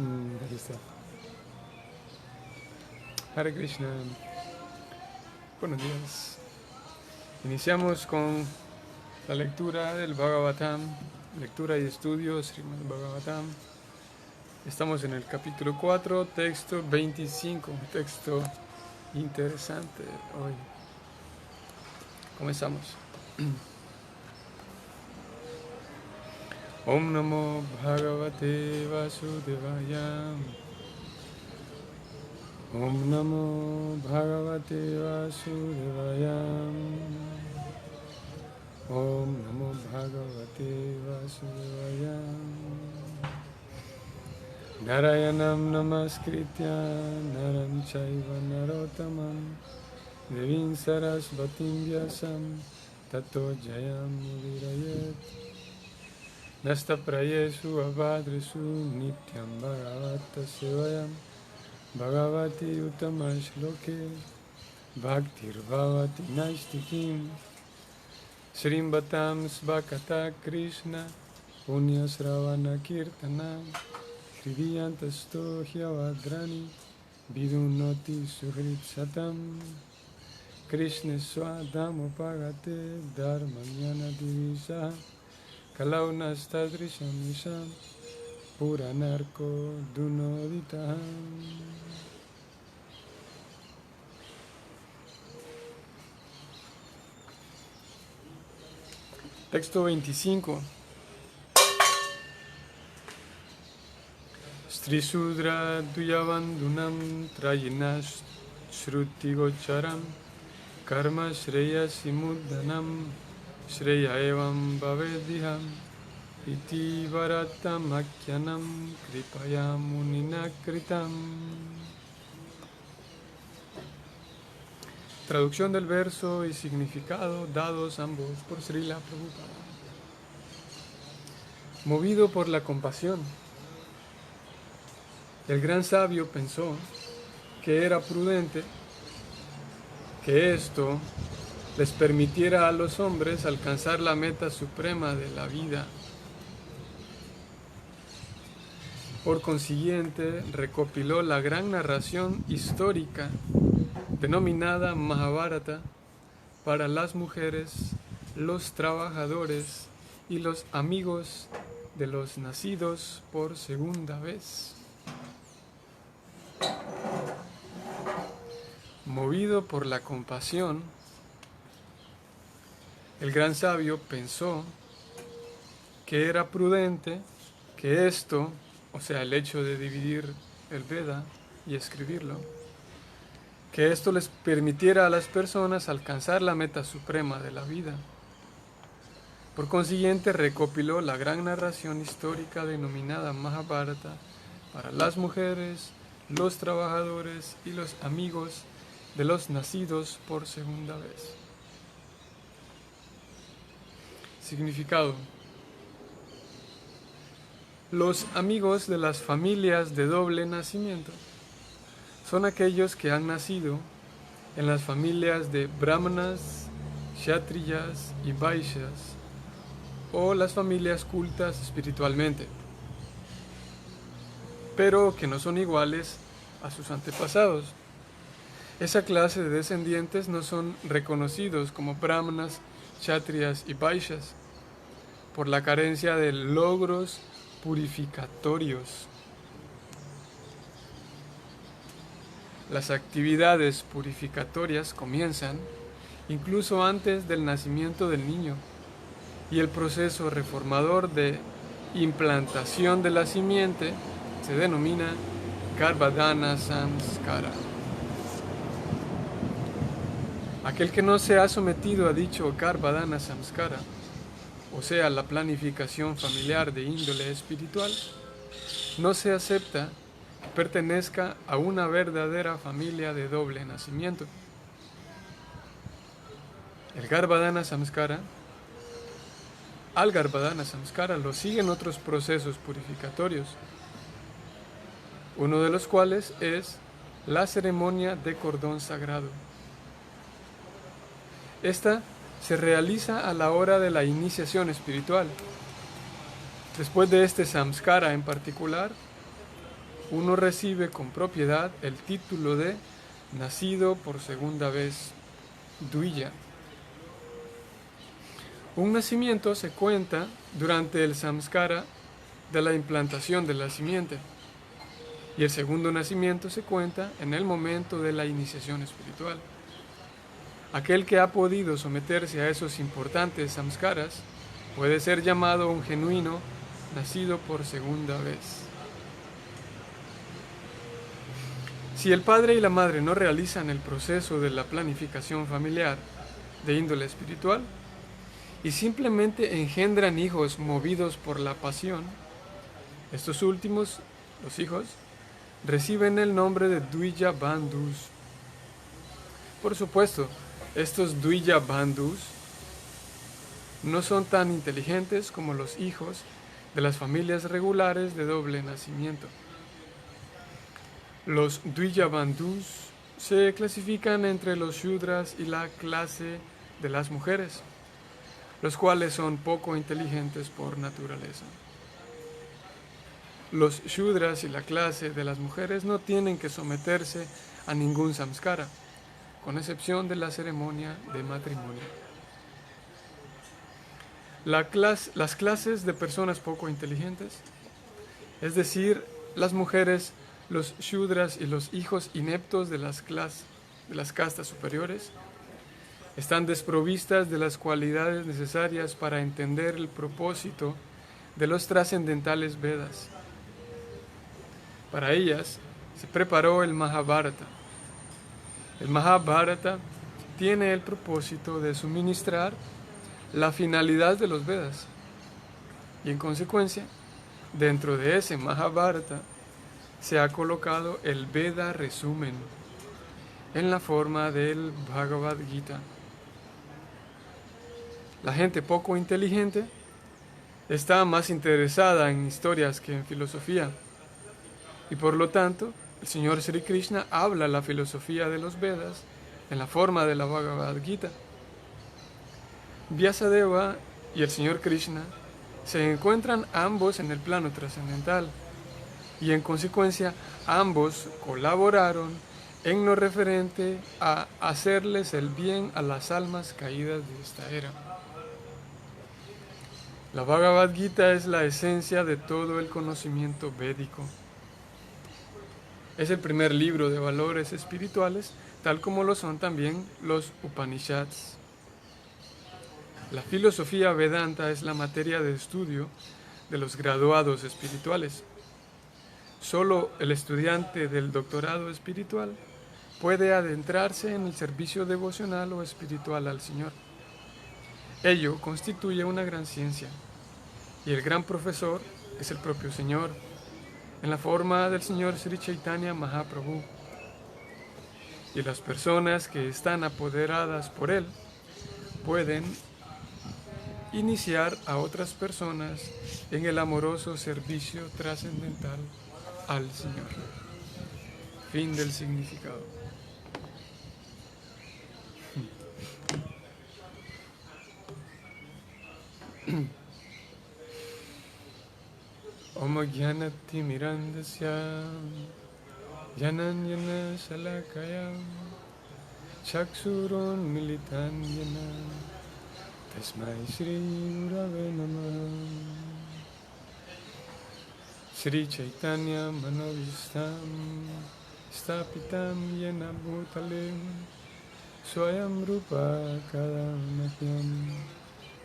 Aquí está. Hare Krishna. Buenos días. Iniciamos con la lectura del Bhagavatam, lectura y estudio Srimad Bhagavatam. Estamos en el capítulo 4, texto 25, un texto interesante hoy. Comenzamos. Om Namo Bhagavate Vasudevaya. Om Namo Bhagavate Vasudevaya. Om Namo Bhagavate Vasudevaya. Narayanam Namaskritya Naram Chaiva Narottamam Devim Sarasvatim Vyasam Tato Jayam Mudirayet Nasta Prayesu Abhadresu Nityam Bhagavata Sevayam Bhagavati Utamashloke Bhaktir Bhavati Naistikim Srimbatam Svakata Krishna Punyasravana Kirtanam Hridiyantasto Hyavadrani Vidunoti Suhrit Satam Krishna Swadhamupagate Dharmanyana Divisa Kalaunastadrisham Nisham Puranarko Dunoditaham. Texto 25. Strisudra Duyavandunam Trayinas Shrutigocharam Karma Shreya Simuddanam Shreya Evam Bhavediham Iti Varatam Akyanam Kripaya Munina Kritam. Traducción del verso y significado dados ambos por Srila Prabhupada. Movido por la compasión, el gran sabio pensó que era prudente que esto les permitiera a los hombres alcanzar la meta suprema de la vida. Por consiguiente, recopiló la gran narración histórica denominada Mahabharata para las mujeres, los trabajadores y los amigos de los nacidos por segunda vez. Movido por la compasión, el gran sabio pensó que era prudente que esto, o sea, el hecho de dividir el Veda y escribirlo, que esto les permitiera a las personas alcanzar la meta suprema de la vida. Por consiguiente, recopiló la gran narración histórica denominada Mahabharata para las mujeres, los trabajadores y los amigos de los nacidos por segunda vez. Significado. Los amigos de las familias de doble nacimiento son aquellos que han nacido en las familias de brahmanas, kshatriyas y vaishyas, o las familias cultas espiritualmente, pero que no son iguales a sus antepasados. Esa clase de descendientes no son reconocidos como brahmanas, kshatriyas y vaishyas por la carencia de logros purificatorios. Las actividades purificatorias comienzan incluso antes del nacimiento del niño, y el proceso reformador de implantación de la simiente se denomina Garbhadana Samskara. Aquel que no se ha sometido a dicho Garbhadana Samskara, o sea, la planificación familiar de índole espiritual, no se acepta que pertenezca a una verdadera familia de doble nacimiento. Al Garbhadana Samskara lo siguen otros procesos purificatorios, uno de los cuales es la ceremonia de cordón sagrado. Esta se realiza a la hora de la iniciación espiritual. Después de este samskara en particular, uno recibe con propiedad el título de nacido por segunda vez, Dvija. Un nacimiento se cuenta durante el samskara de la implantación de la simiente, y el segundo nacimiento se cuenta en el momento de la iniciación espiritual. Aquel que ha podido someterse a esos importantes samskaras puede ser llamado un genuino nacido por segunda vez. Si el padre y la madre no realizan el proceso de la planificación familiar de índole espiritual y simplemente engendran hijos movidos por la pasión, estos últimos, los hijos, reciben el nombre de Dvija Bandhus. Por supuesto, estos Dvija Bandhus no son tan inteligentes como los hijos de las familias regulares de doble nacimiento. Los Dvija Bandhus se clasifican entre los Shudras y la clase de las mujeres, los cuales son poco inteligentes por naturaleza. Los Shudras y la clase de las mujeres no tienen que someterse a ningún samskara, con excepción de la ceremonia de matrimonio. Las clases de personas poco inteligentes, es decir, las mujeres, los Shudras y los hijos ineptos de las castas superiores, están desprovistas de las cualidades necesarias para entender el propósito de los trascendentales Vedas. Para ellas se preparó el Mahabharata. El Mahabharata tiene el propósito de suministrar la finalidad de los Vedas. Y en consecuencia, dentro de ese Mahabharata se ha colocado el Veda resumen en la forma del Bhagavad Gita. La gente poco inteligente está más interesada en historias que en filosofía, y por lo tanto el Señor Sri Krishna habla la filosofía de los Vedas en la forma de la Bhagavad Gita. Vyasadeva y el Señor Krishna se encuentran ambos en el plano trascendental, y en consecuencia ambos colaboraron en lo referente a hacerles el bien a las almas caídas de esta era. La Bhagavad Gita es la esencia de todo el conocimiento védico. Es el primer libro de valores espirituales, tal como lo son también los Upanishads. La filosofía Vedanta es la materia de estudio de los graduados espirituales. Solo el estudiante del doctorado espiritual puede adentrarse en el servicio devocional o espiritual al Señor. Ello constituye una gran ciencia, y el gran profesor es el propio Señor, en la forma del Señor Sri Chaitanya Mahaprabhu. Y las personas que están apoderadas por él pueden iniciar a otras personas en el amoroso servicio trascendental al Señor. Fin del significado. Om Jnanati Mirandasya Jananyana Salakaya Chaksurun Militanyana Tasmai Shri Gurave Namah. Sri Chaitanya Manovistam Stapitam Yena Bhutale Swayam Rupa Kadamahyam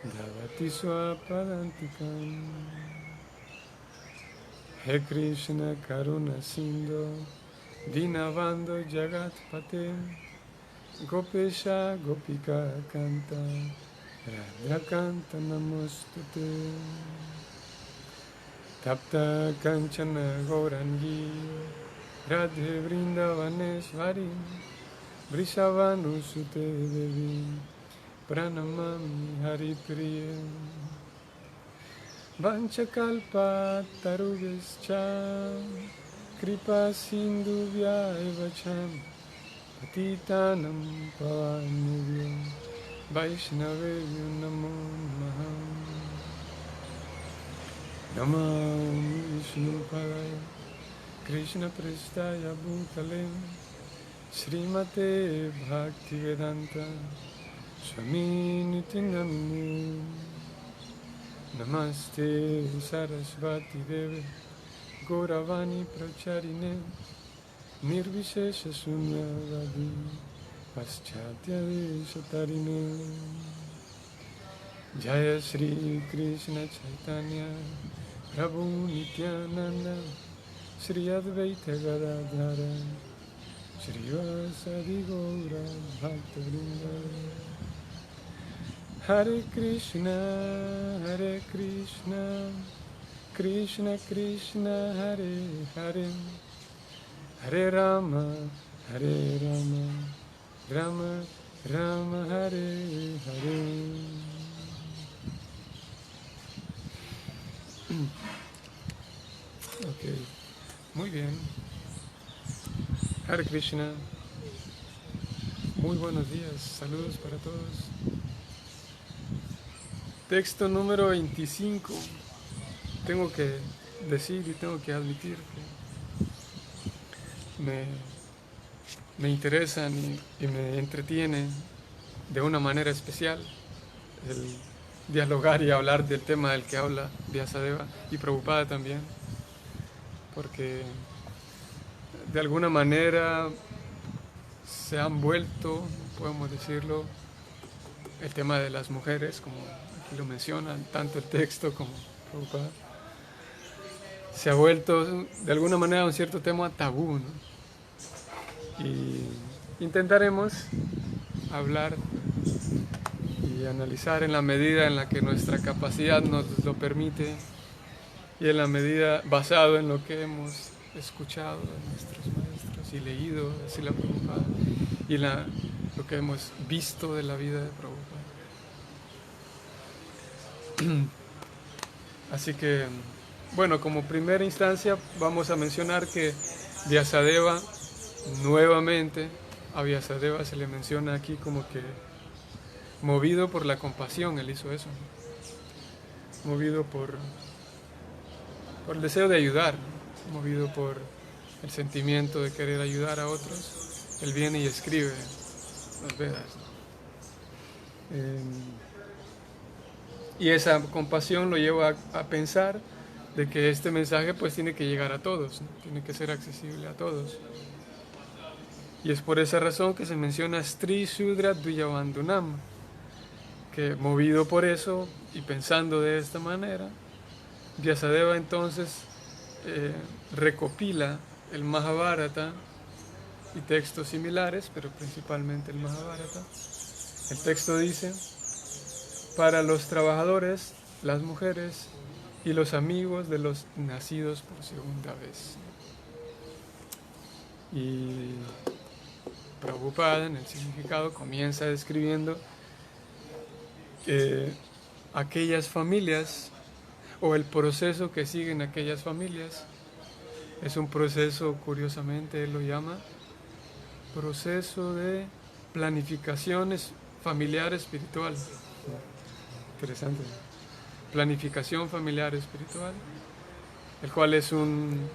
Davati Swapadantikam. He Krishna Karuna Sindhu Dinavando Jagatpate Gopesha Gopika Kanta Radha Kanta Namostute Tapta Kanchana Gaurangi Radhe Vrindavanesvari Vrishavanusute Devi Pranamami Haripriya Vanchakalpa Tarubhascha Kripa Sindhuvya Evacham Patitanam Pavanivyo Vaishnavevyo Namo Namaha. Namah Vishnu Padaya Krishna Prestaya Bhutalem Srimate Bhaktivedanta Swami Niti Namine Namaste Sarasvati Deve Gauravani Pracharine Nirvishesha Sunyavadi Paschatya Deshatarine Jaya Shri Krishna Chaitanya Prabhu Nityananda Shri Advaita Gadadhara Shri Vasadi Gaura Bhaktivinoda Hare Krishna Krishna Krishna Hare Hare Hare Rama Rama Rama Hare Hare. Ok, muy bien. Hare Krishna. Muy buenos días, saludos para todos. Texto número 25. Tengo que decir y tengo que admitir que me interesan y me entretiene de una manera especial el dialogar y hablar del tema del que habla Vyasadeva y Prabhupada también, porque de alguna manera se han vuelto, podemos decirlo, el tema de las mujeres, como aquí lo mencionan, tanto el texto como Prabhupada, se ha vuelto de alguna manera un cierto tema tabú, ¿no? Y intentaremos hablar y analizar en la medida en la que nuestra capacidad nos lo permite y en la medida basado en lo que hemos escuchado de nuestros maestros y leído de Srila Prabhupada y lo que hemos visto de la vida de Prabhupada. Así que, bueno, como primera instancia vamos a mencionar que Vyasadeva, nuevamente a Vyasadeva se le menciona aquí como que movido por la compasión, él hizo eso, movido por el deseo de ayudar, movido por el sentimiento de querer ayudar a otros, él viene y escribe las Vedas. Y esa compasión lo lleva a pensar de que este mensaje pues tiene que llegar a todos, ¿no? Tiene que ser accesible a todos. Y es por esa razón que se menciona Stri Shudra Dvijabandhunam, que movido por eso y pensando de esta manera, Vyasadeva entonces recopila el Mahabharata y textos similares, pero principalmente el Mahabharata. El texto dice: para los trabajadores, las mujeres y los amigos de los nacidos por segunda vez. Y Prabhupada en el significado comienza describiendo aquellas familias o el proceso que siguen aquellas familias. Es un proceso, curiosamente él lo llama proceso de planificación familiar espiritual. Interesante. Planificación familiar espiritual, el cual es un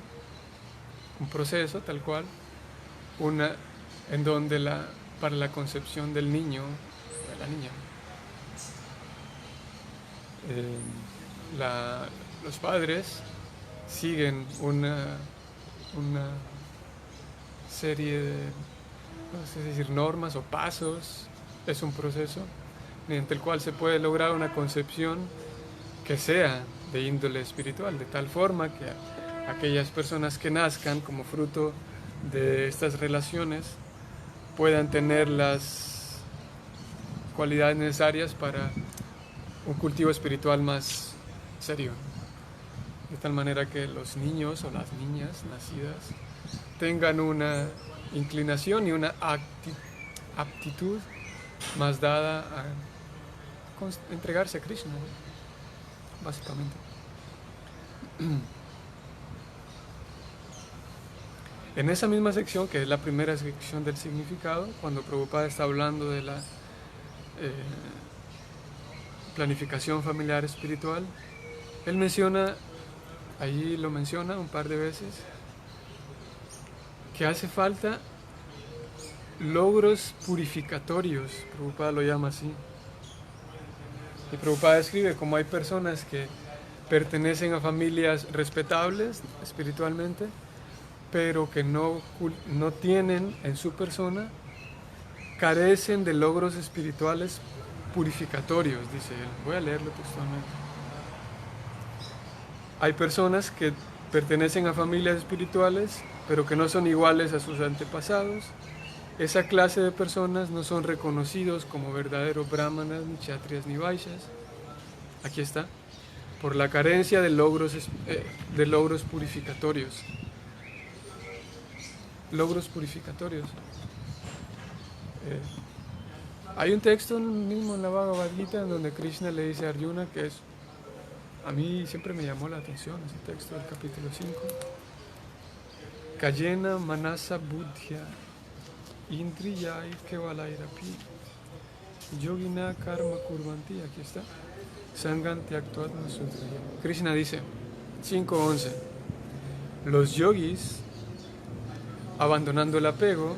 proceso tal cual, en donde para la concepción del niño, de la niña, los padres siguen una serie de, no sé decir, normas o pasos. Es un proceso mediante el cual se puede lograr una concepción que sea de índole espiritual, de tal forma que aquellas personas que nazcan como fruto de estas relaciones puedan tener las cualidades necesarias para un cultivo espiritual más serio, de tal manera que los niños o las niñas nacidas tengan una inclinación y una aptitud más dada a entregarse a Krishna, básicamente. En esa misma sección, que es la primera sección del significado, cuando Prabhupada está hablando de la planificación familiar espiritual, él menciona, allí lo menciona un par de veces, que hace falta logros purificatorios, Prabhupada lo llama así. Y Prabhupada escribe como hay personas que pertenecen a familias respetables espiritualmente, pero que no tienen en su persona, carecen de logros espirituales purificatorios, dice él. Voy a leerlo textualmente. Hay personas que pertenecen a familias espirituales, pero que no son iguales a sus antepasados. Esa clase de personas no son reconocidos como verdaderos brahmanas, ni kshatriyas, ni vaishyas. Aquí está. Por la carencia de logros purificatorios. Logros purificatorios. Hay un texto mismo en la Bhagavad Gita en donde Krishna le dice a Arjuna que es... A mí siempre me llamó la atención ese texto del capítulo 5. Kayena manasa buddhya indriyai kevalairapi yogina karma kurvanti. Aquí está. Sanganti actuatma sutraya. Krishna dice 5.11. Los yogis, abandonando el apego,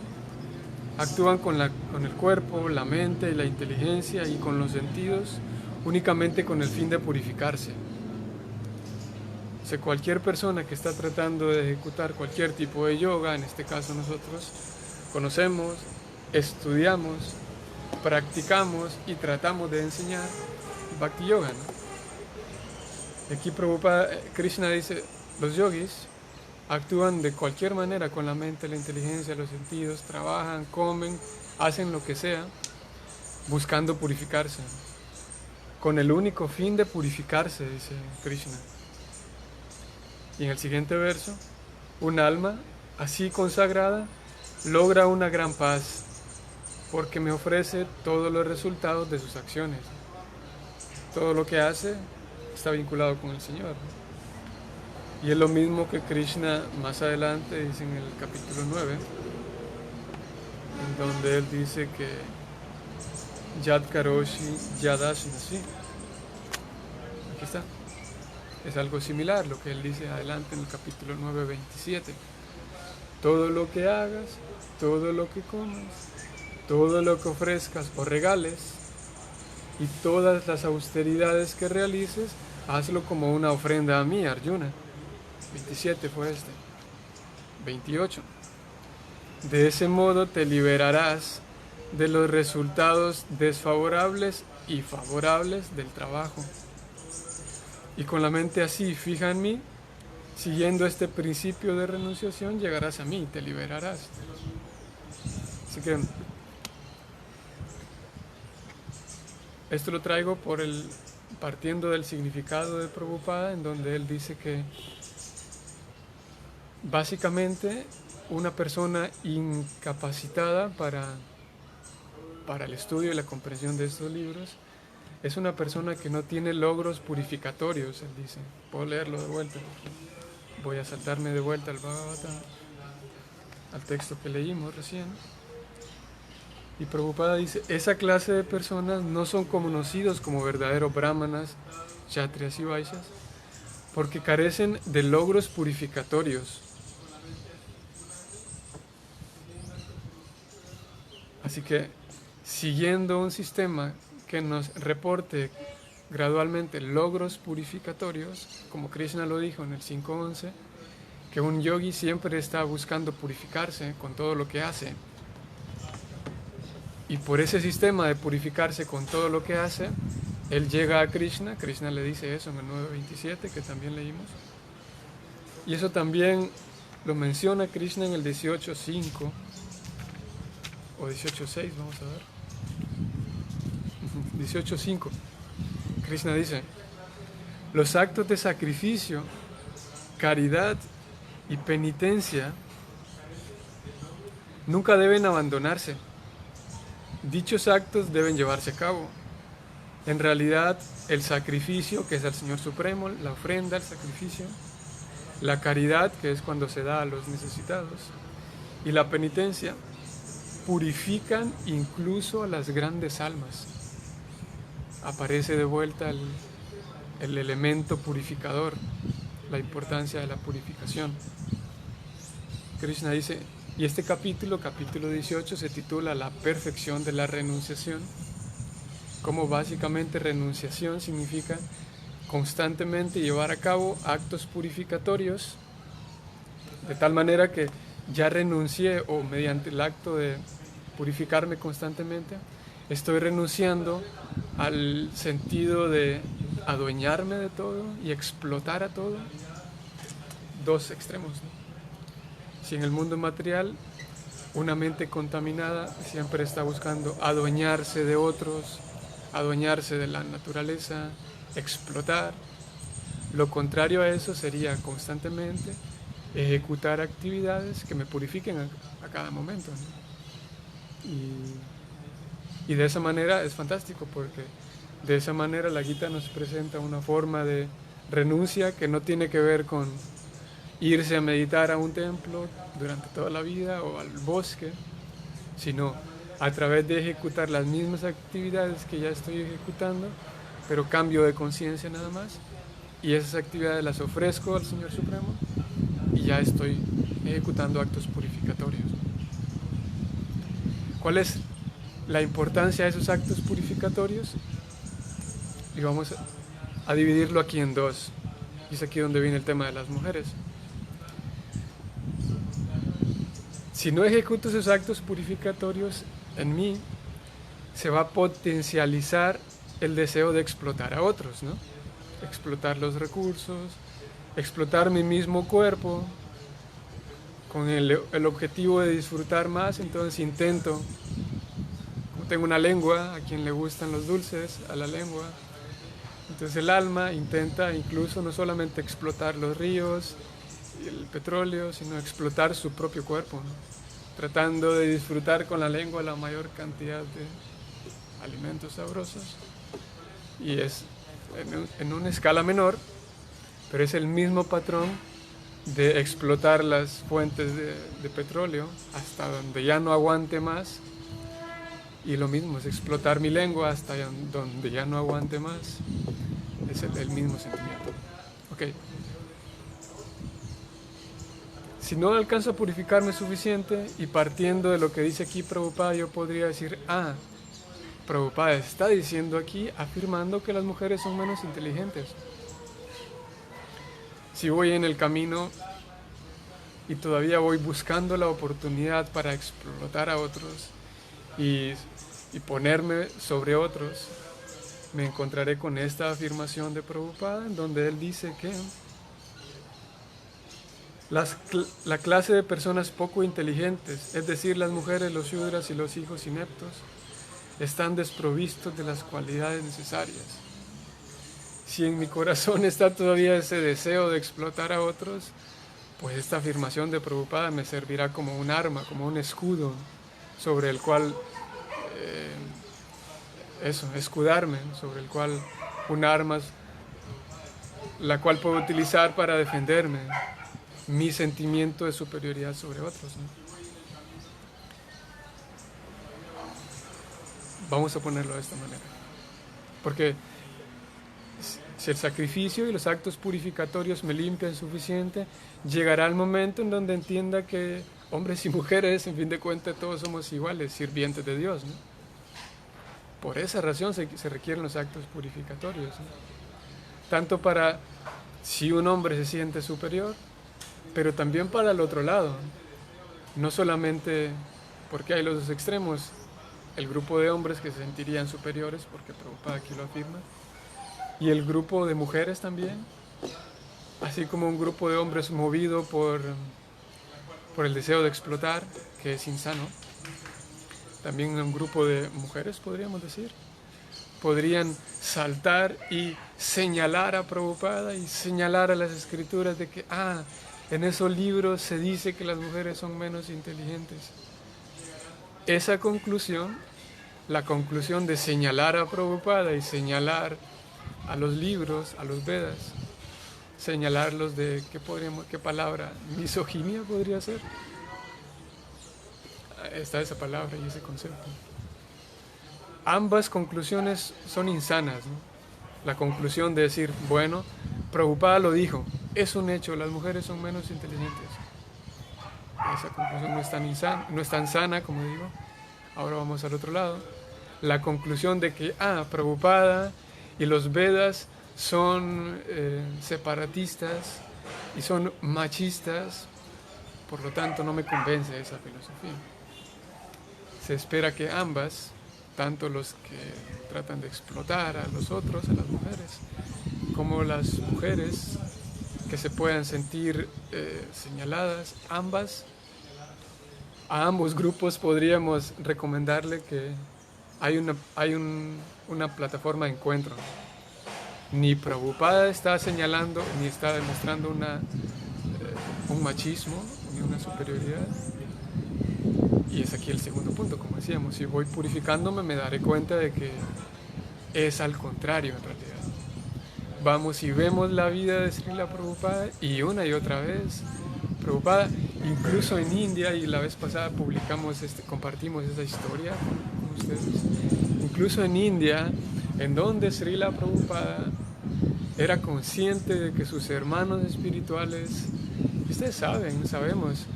actúan con el cuerpo, la mente y la inteligencia y con los sentidos únicamente con el fin de purificarse. O sea, cualquier persona que está tratando de ejecutar cualquier tipo de yoga, en este caso nosotros conocemos, estudiamos, practicamos y tratamos de enseñar Bhakti Yoga, ¿no? Aquí Prabhupada, Krishna dice, los yogis actúan de cualquier manera con la mente, la inteligencia, los sentidos, trabajan, comen, hacen lo que sea, buscando purificarse, con el único fin de purificarse, dice Krishna. Y en el siguiente verso, un alma así consagrada logra una gran paz, porque me ofrece todos los resultados de sus acciones. Todo lo que hace está vinculado con el Señor. Y es lo mismo que Krishna más adelante dice en el capítulo 9, en donde él dice que Yad Karoshi Yadashnasi. Aquí está. Es algo similar lo que él dice adelante en el capítulo 9, 27. Todo lo que hagas, todo lo que comas, todo lo que ofrezcas o regales y todas las austeridades que realices, hazlo como una ofrenda a mí, Arjuna. 27 fue este. 28. De ese modo te liberarás de los resultados desfavorables y favorables del trabajo. Y con la mente así fija en mí, siguiendo este principio de renunciación, llegarás a mí y te liberarás. Así que esto lo traigo partiendo del significado de Prabhupada, en donde él dice que básicamente una persona incapacitada para el estudio y la comprensión de estos libros es una persona que no tiene logros purificatorios, él dice. Puedo leerlo de vuelta. Voy a saltarme de vuelta al Bhagavatam, al texto que leímos recién. Y Prabhupada dice, esa clase de personas no son conocidos como verdaderos brahmanas, kshatriyas y vaishyas, porque carecen de logros purificatorios. Así que, siguiendo un sistema que nos reporte gradualmente logros purificatorios, como Krishna lo dijo en el 5.11, que un yogi siempre está buscando purificarse con todo lo que hace. Y por ese sistema de purificarse con todo lo que hace, él llega a Krishna. Krishna le dice eso en el 9.27, que también leímos. Y eso también lo menciona Krishna en el 18.5 o 18.6, vamos a ver. 18.5. Krishna dice, los actos de sacrificio, caridad y penitencia nunca deben abandonarse. Dichos actos deben llevarse a cabo. En realidad, el sacrificio, que es al Señor Supremo, la ofrenda, el sacrificio, la caridad, que es cuando se da a los necesitados, y la penitencia, purifican incluso a las grandes almas. Aparece de vuelta el elemento purificador, la importancia de la purificación. Krishna dice, Y este capítulo 18, se titula La perfección de la renunciación. Como básicamente renunciación significa constantemente llevar a cabo actos purificatorios, de tal manera que ya renuncié, o mediante el acto de purificarme constantemente, estoy renunciando al sentido de adueñarme de todo y explotar a todo. Dos extremos, ¿no? Si en el mundo material una mente contaminada siempre está buscando adueñarse de otros, adueñarse de la naturaleza, explotar, lo contrario a eso sería constantemente ejecutar actividades que me purifiquen a cada momento, ¿no? Y de esa manera es fantástico, porque de esa manera la Gita nos presenta una forma de renuncia que no tiene que ver con irse a meditar a un templo durante toda la vida o al bosque, sino a través de ejecutar las mismas actividades que ya estoy ejecutando, pero cambio de conciencia nada más, y esas actividades las ofrezco al Señor Supremo y ya estoy ejecutando actos purificatorios. ¿Cuál es la importancia de esos actos purificatorios? Y vamos a dividirlo aquí en dos. Y es aquí donde viene el tema de las mujeres. Si no ejecuto esos actos purificatorios en mí, se va a potencializar el deseo de explotar a otros, ¿no? Explotar los recursos, explotar mi mismo cuerpo, con el objetivo de disfrutar más. Entonces intento, como tengo una lengua, a quien le gustan los dulces, a la lengua, entonces el alma intenta incluso no solamente explotar los ríos y el petróleo, sino explotar su propio cuerpo, ¿no? Tratando de disfrutar con la lengua la mayor cantidad de alimentos sabrosos. Y es en una escala menor, pero es el mismo patrón de explotar las fuentes de petróleo hasta donde ya no aguante más. Y lo mismo es explotar mi lengua hasta donde ya no aguante más. Es el mismo sentimiento. Ok. Si no alcanzo a purificarme suficiente, y partiendo de lo que dice aquí Prabhupada, yo podría decir, Prabhupada está diciendo aquí, afirmando que las mujeres son menos inteligentes. Si voy en el camino y todavía voy buscando la oportunidad para explotar a otros y ponerme sobre otros, me encontraré con esta afirmación de Prabhupada, en donde él dice que la clase de personas poco inteligentes, es decir, las mujeres, los shudras y los hijos ineptos, están desprovistos de las cualidades necesarias. Si en mi corazón está todavía ese deseo de explotar a otros, pues esta afirmación de Prabhupada me servirá como un arma, como un escudo sobre el cual escudarme, sobre el cual un arma la cual puedo utilizar para defenderme, mi sentimiento de superioridad sobre otros, ¿no? Vamos a ponerlo de esta manera, porque si el sacrificio y los actos purificatorios me limpian suficiente, llegará el momento en donde entienda que hombres y mujeres, en fin de cuentas, todos somos iguales, sirvientes de Dios, ¿no? Por esa razón se requieren los actos purificatorios, ¿no? Tanto para si un hombre se siente superior, pero también para el otro lado. No solamente porque hay los dos extremos, el grupo de hombres que se sentirían superiores, porque Prabhupada aquí lo afirma, y el grupo de mujeres también, así como un grupo de hombres movido por el deseo de explotar, que es insano. También un grupo de mujeres, podríamos decir, podrían saltar y señalar a Prabhupada y señalar a las escrituras de que, en esos libros se dice que las mujeres son menos inteligentes. Esa conclusión, la conclusión de señalar a Prabhupada y señalar a los libros, a los Vedas, señalarlos de, ¿qué palabra? ¿Misoginia podría ser? Está esa palabra y ese concepto. Ambas conclusiones son insanas, ¿no? La conclusión de decir, Prabhupada lo dijo, es un hecho, las mujeres son menos inteligentes. esa conclusión no es tan sana, como digo. Ahora vamos al otro lado. La conclusión de que, Prabhupada y los Vedas son separatistas y son machistas, por lo tanto no me convence esa filosofía. Se espera que ambas, tanto los que tratan de explotar a los otros, a las mujeres, como las mujeres que se puedan sentir señaladas, a ambos grupos podríamos recomendarle que hay una plataforma de encuentro. Ni Prabhupada está señalando ni está demostrando un machismo ni una superioridad. Y es aquí el segundo punto, como decíamos, si voy purificándome me daré cuenta de que es al contrario en realidad. Vamos y vemos la vida de Srila Prabhupada y una y otra vez Prabhupada, incluso en India, y la vez pasada compartimos esa historia con ustedes, incluso en India, en donde Srila Prabhupada era consciente de que sus hermanos espirituales, y ustedes sabemos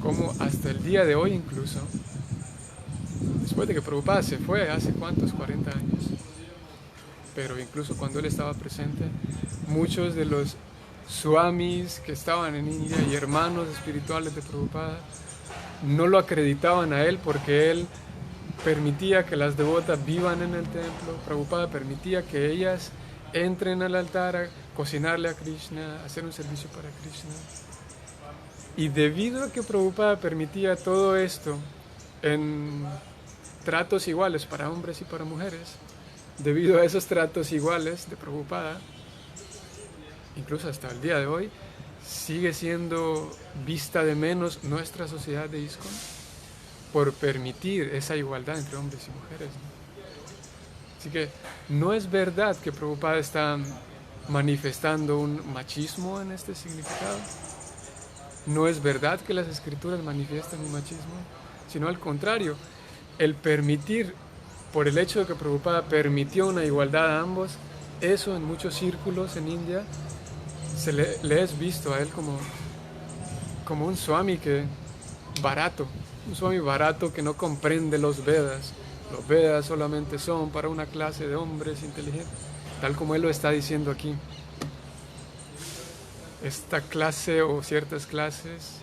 cómo hasta el día de hoy incluso, después de que Prabhupada se fue hace cuántos, 40 años, pero incluso cuando él estaba presente, muchos de los swamis que estaban en India y hermanos espirituales de Prabhupada no lo acreditaban a él porque él permitía que las devotas vivan en el templo. Prabhupada permitía que ellas entren al altar a cocinarle a Krishna, a hacer un servicio para Krishna. Y debido a que Prabhupada permitía todo esto en tratos iguales para hombres y para mujeres, debido a esos tratos iguales de Prabhupada, incluso hasta el día de hoy, sigue siendo vista de menos nuestra sociedad de ISKCON por permitir esa igualdad entre hombres y mujeres. Así que no es verdad que Prabhupada está manifestando un machismo en este significado. No es verdad que las escrituras manifiestan un machismo, sino al contrario, el permitir, por el hecho de que Prabhupada permitió una igualdad a ambos, eso en muchos círculos en India le es visto a él como un swami barato, un swami barato que no comprende los Vedas. Los Vedas solamente son para una clase de hombres inteligentes, tal como él lo está diciendo aquí. Esta clase o ciertas clases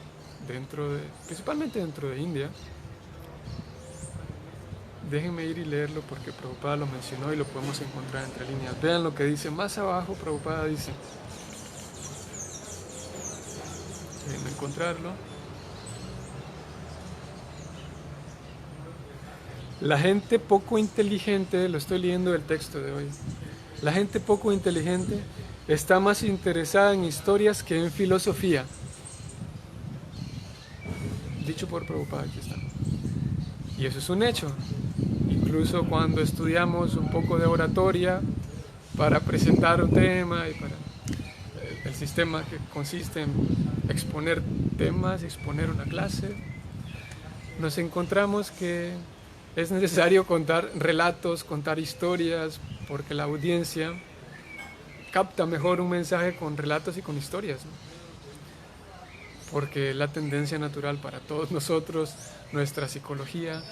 principalmente dentro de India, déjenme ir y leerlo porque Prabhupada lo mencionó y lo podemos encontrar entre líneas. Vean lo que dice más abajo. Prabhupada dice, déjenme encontrarlo. La gente poco inteligente, lo estoy leyendo del texto de hoy, la gente poco inteligente está más interesada en historias que en filosofía. Dicho por Prabhupada, aquí está. Y eso es un hecho. Incluso cuando estudiamos un poco de oratoria para presentar un tema y para el sistema que consiste en exponer temas, exponer una clase, nos encontramos que es necesario contar relatos, contar historias, porque la audiencia capta mejor un mensaje con relatos y con historias, ¿no? Porque la tendencia natural para todos nosotros, nuestra psicología,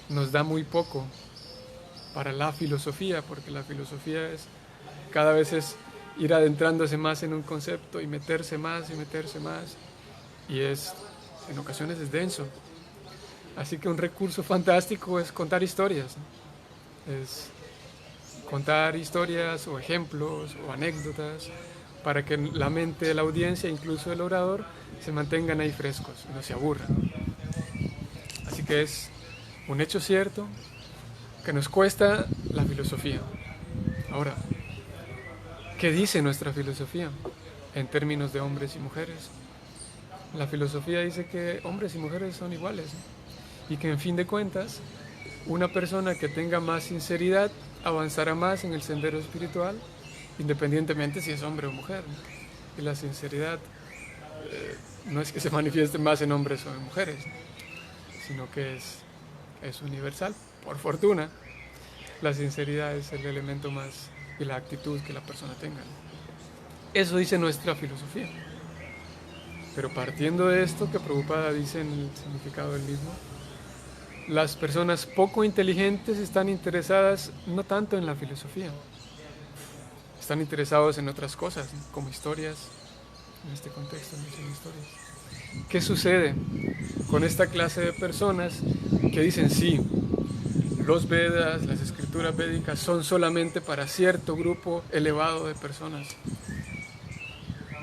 nos da muy poco para la filosofía, porque la filosofía cada vez es ir adentrándose más en un concepto y meterse más, y en ocasiones es denso. Así que un recurso fantástico es contar historias, ¿no? Es contar historias o ejemplos o anécdotas para que la mente de la audiencia, incluso el orador, se mantengan ahí frescos, no se aburran. Así que es un hecho cierto que nos cuesta la filosofía. Ahora, ¿qué dice nuestra filosofía en términos de hombres y mujeres? La filosofía dice que hombres y mujeres son iguales, ¿no? Y que en fin de cuentas, una persona que tenga más sinceridad avanzará más en el sendero espiritual, independientemente si es hombre o mujer, ¿no? Y la sinceridad no es que se manifieste más en hombres o en mujeres, ¿no? Sino que es universal. Por fortuna, la sinceridad es el elemento más y la actitud que la persona tenga, ¿no? Eso dice nuestra filosofía. Pero partiendo de esto que Prabhupada dice en el significado del mismo, las personas poco inteligentes están interesadas no tanto en la filosofía, están interesados en otras cosas, ¿no? Como historias, en este contexto no son historias. ¿Qué sucede con esta clase de personas que dicen sí, los Vedas, las escrituras védicas son solamente para cierto grupo elevado de personas?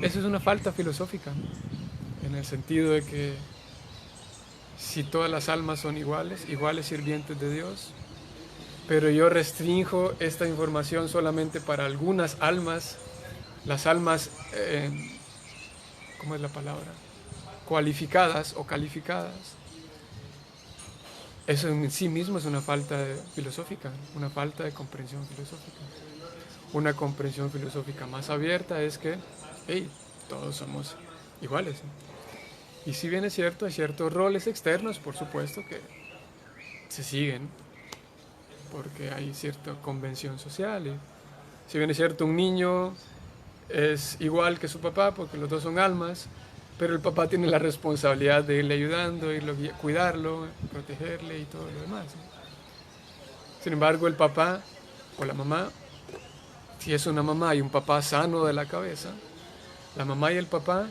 Eso es una falta filosófica, en el sentido de que si todas las almas son iguales, iguales sirvientes de Dios, pero yo restrinjo esta información solamente para algunas almas, las almas, ¿cómo es la palabra? Cualificadas o calificadas. Eso en sí mismo es una falta filosófica, una falta de comprensión filosófica. Una comprensión filosófica más abierta es que, hey, todos somos iguales. Y si bien es cierto, hay ciertos roles externos, por supuesto, que se siguen, porque hay cierta convención social. Y si bien es cierto, un niño es igual que su papá, porque los dos son almas, pero el papá tiene la responsabilidad de irle ayudando, cuidarlo, protegerle y todo lo demás, ¿no? Sin embargo, el papá o la mamá, si es una mamá y un papá sano de la cabeza, la mamá y el papá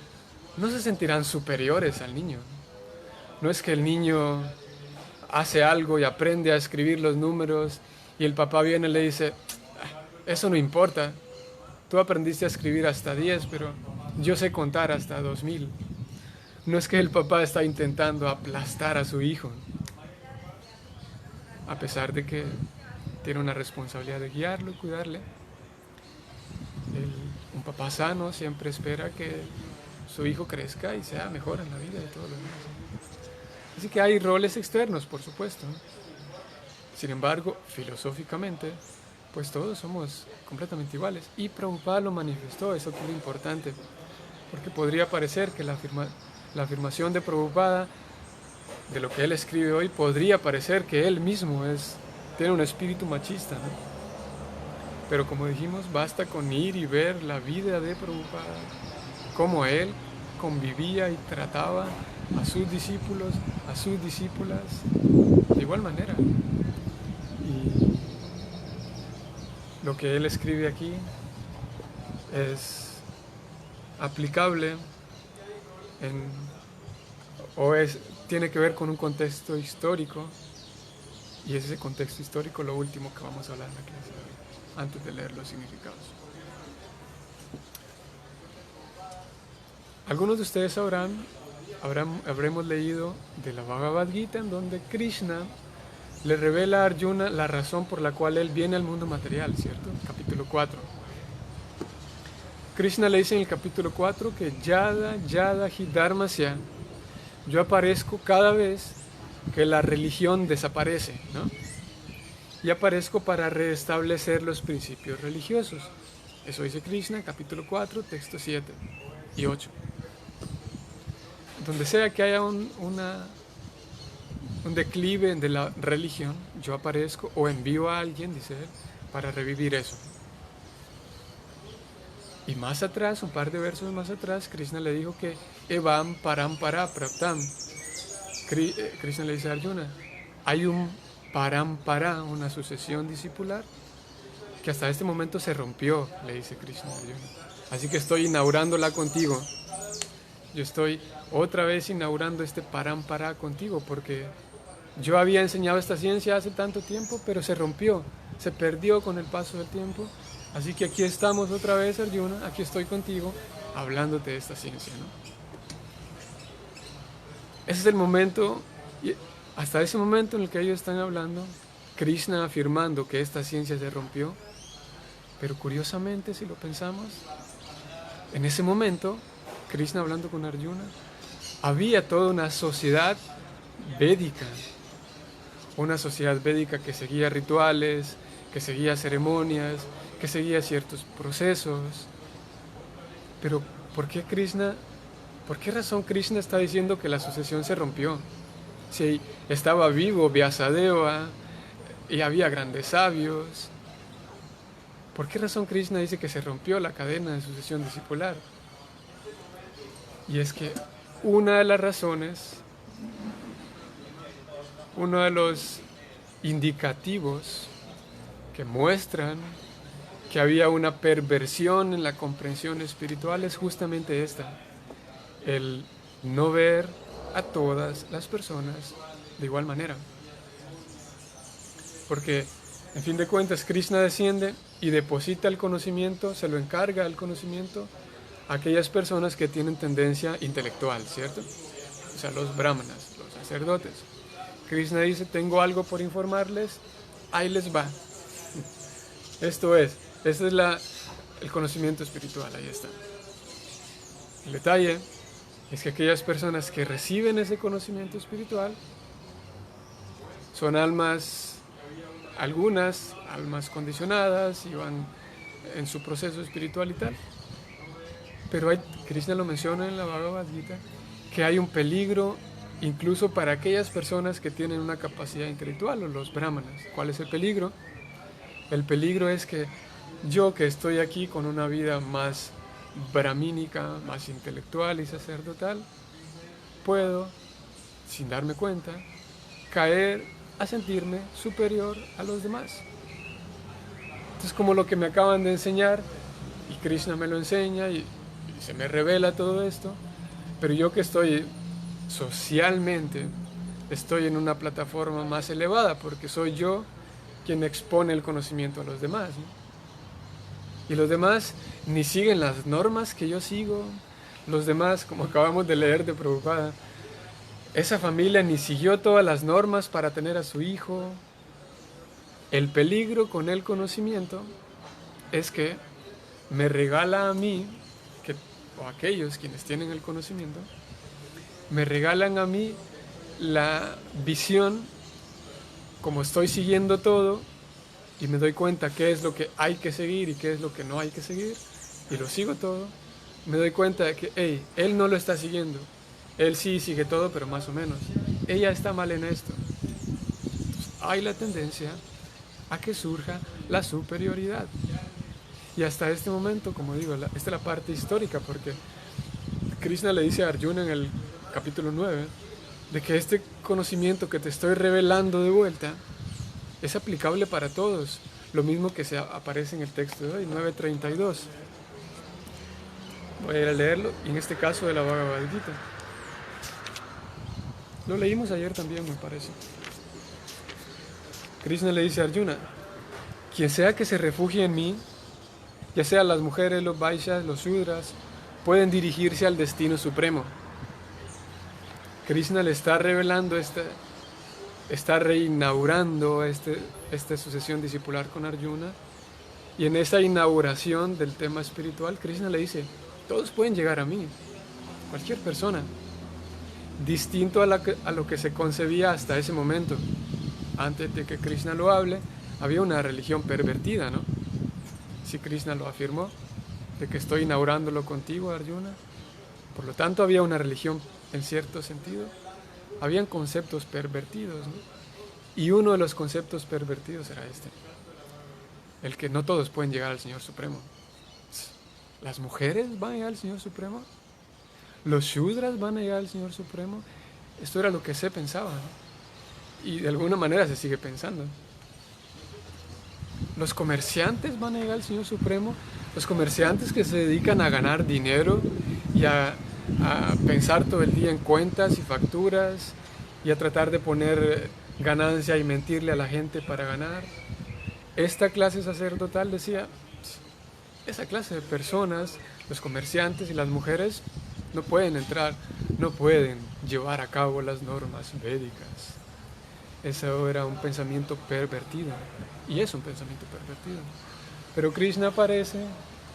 no se sentirán superiores al niño. No es que el niño hace algo y aprende a escribir los números y el papá viene y le dice, eso no importa, tú aprendiste a escribir hasta 10, pero yo sé contar hasta 2000. No es que el papá está intentando aplastar a su hijo, a pesar de que tiene una responsabilidad de guiarlo y cuidarle. Un papá sano siempre espera que su hijo crezca y sea mejor en la vida y todo lo demás. Así que hay roles externos, por supuesto. Sin embargo, filosóficamente, pues todos somos completamente iguales. Y Prabhupada lo manifestó, eso es lo importante. Porque podría parecer que la afirmación de Prabhupada, de lo que él escribe hoy, podría parecer que él mismo tiene un espíritu machista, ¿no? Pero como dijimos, basta con ir y ver la vida de Prabhupada, cómo él convivía y trataba a sus discípulos, a sus discípulas, de igual manera. Y lo que él escribe aquí es aplicable tiene que ver con un contexto histórico, y es ese contexto histórico lo último que vamos a hablar en la clase, antes de leer los significados. Algunos de ustedes habremos leído de la Bhagavad Gita, en donde Krishna le revela a Arjuna la razón por la cual él viene al mundo material, ¿cierto? Capítulo 4. Krishna le dice en el capítulo 4 que Yada hi dharmasya, yo aparezco cada vez que la religión desaparece, ¿no? Y aparezco para restablecer los principios religiosos. Eso dice Krishna, capítulo 4, textos 7 y 8. Donde sea que haya un declive de la religión, yo aparezco o envío a alguien, dice él, para revivir eso. Y más atrás, un par de versos más atrás, Krishna le dijo que Evam Parampara Praptam. Krishna le dice a Arjuna, hay un Parampara, una sucesión discipular, que hasta este momento se rompió, le dice Krishna a Arjuna. Así que estoy inaugurándola contigo. Yo estoy otra vez inaugurando este Parampara contigo, porque yo había enseñado esta ciencia hace tanto tiempo, pero se rompió, se perdió con el paso del tiempo. Así que aquí estamos otra vez, Arjuna, aquí estoy contigo, hablándote de esta ciencia, ¿no? Ese es el momento, y hasta ese momento en el que ellos están hablando, Krishna afirmando que esta ciencia se rompió, pero curiosamente, si lo pensamos, en ese momento, Krishna hablando con Arjuna, había toda una sociedad védica, que seguía rituales, que seguía ceremonias, que seguía ciertos procesos. Pero ¿por qué razón Krishna está diciendo que la sucesión se rompió? Si estaba vivo Vyasadeva y había grandes sabios, ¿por qué razón Krishna dice que se rompió la cadena de sucesión discipular? Y es que una de las razones, uno de los indicativos que muestran que había una perversión en la comprensión espiritual es justamente esta: el no ver a todas las personas de igual manera. Porque, en fin de cuentas, Krishna desciende y deposita el conocimiento, se lo encarga el conocimiento a aquellas personas que tienen tendencia intelectual, ¿cierto? O sea, los brahmanas, los sacerdotes. Krishna dice: tengo algo por informarles, ahí les va. Esto es, este es el conocimiento espiritual, ahí está. El detalle es que aquellas personas que reciben ese conocimiento espiritual son almas, algunas almas condicionadas y van en su proceso espiritual y tal. Pero Krishna lo menciona en la Bhagavad Gita, que hay un peligro incluso para aquellas personas que tienen una capacidad intelectual, o los brahmanas. ¿Cuál es el peligro? El peligro es que yo, que estoy aquí con una vida más brahmínica, más intelectual y sacerdotal, puedo, sin darme cuenta, caer a sentirme superior a los demás. Entonces, como lo que me acaban de enseñar, y Krishna me lo enseña, y se me revela todo esto, pero yo que estoy socialmente, estoy en una plataforma más elevada, porque soy yo quien expone el conocimiento a los demás, ¿no? Y los demás ni siguen las normas que yo sigo. Los demás, como acabamos de leer de Prabhupada, esa familia ni siguió todas las normas para tener a su hijo. El peligro con el conocimiento es que me regala a mí, o a aquellos quienes tienen el conocimiento, me regalan a mí la visión, como estoy siguiendo todo, y me doy cuenta qué es lo que hay que seguir y qué es lo que no hay que seguir, y lo sigo todo, me doy cuenta de que, hey, él no lo está siguiendo, él sí sigue todo, pero más o menos, ella está mal en esto. Entonces, hay la tendencia a que surja la superioridad. Y hasta este momento, como digo, esta es la parte histórica, porque Krishna le dice a Arjuna en el capítulo 9, de que este conocimiento que te estoy revelando de vuelta es aplicable para todos, lo mismo que aparece en el texto de hoy, 9.32. Voy a ir a leerlo, y en este caso de la Bhagavad Gita. Lo leímos ayer también, me parece. Krishna le dice a Arjuna: quien sea que se refugie en mí, ya sea las mujeres, los vaishyas, los shudras, pueden dirigirse al destino supremo. Krishna le está revelando está reinaugurando esta sucesión discipular con Arjuna, y en esa inauguración del tema espiritual, Krishna le dice: todos pueden llegar a mí, cualquier persona, distinto a lo que se concebía hasta ese momento. Antes de que Krishna lo hable, había una religión pervertida, ¿no? Si Krishna lo afirmó, de que estoy inaugurándolo contigo, Arjuna. Por lo tanto, había una religión en cierto sentido. Habían conceptos pervertidos, ¿no? Y uno de los conceptos pervertidos era el que no todos pueden llegar al Señor Supremo. ¿Las mujeres van a llegar al Señor Supremo? ¿Los shudras van a llegar al Señor Supremo? Esto era lo que se pensaba, ¿no? Y de alguna manera se sigue pensando. ¿Los comerciantes van a llegar al Señor Supremo? Los comerciantes que se dedican a ganar dinero y a pensar todo el día en cuentas y facturas y a tratar de poner ganancia y mentirle a la gente para ganar. Esta clase sacerdotal decía: esa clase de personas, los comerciantes y las mujeres, no pueden entrar, no pueden llevar a cabo las normas védicas. Eso era un pensamiento pervertido, y es un pensamiento pervertido. Pero Krishna aparece,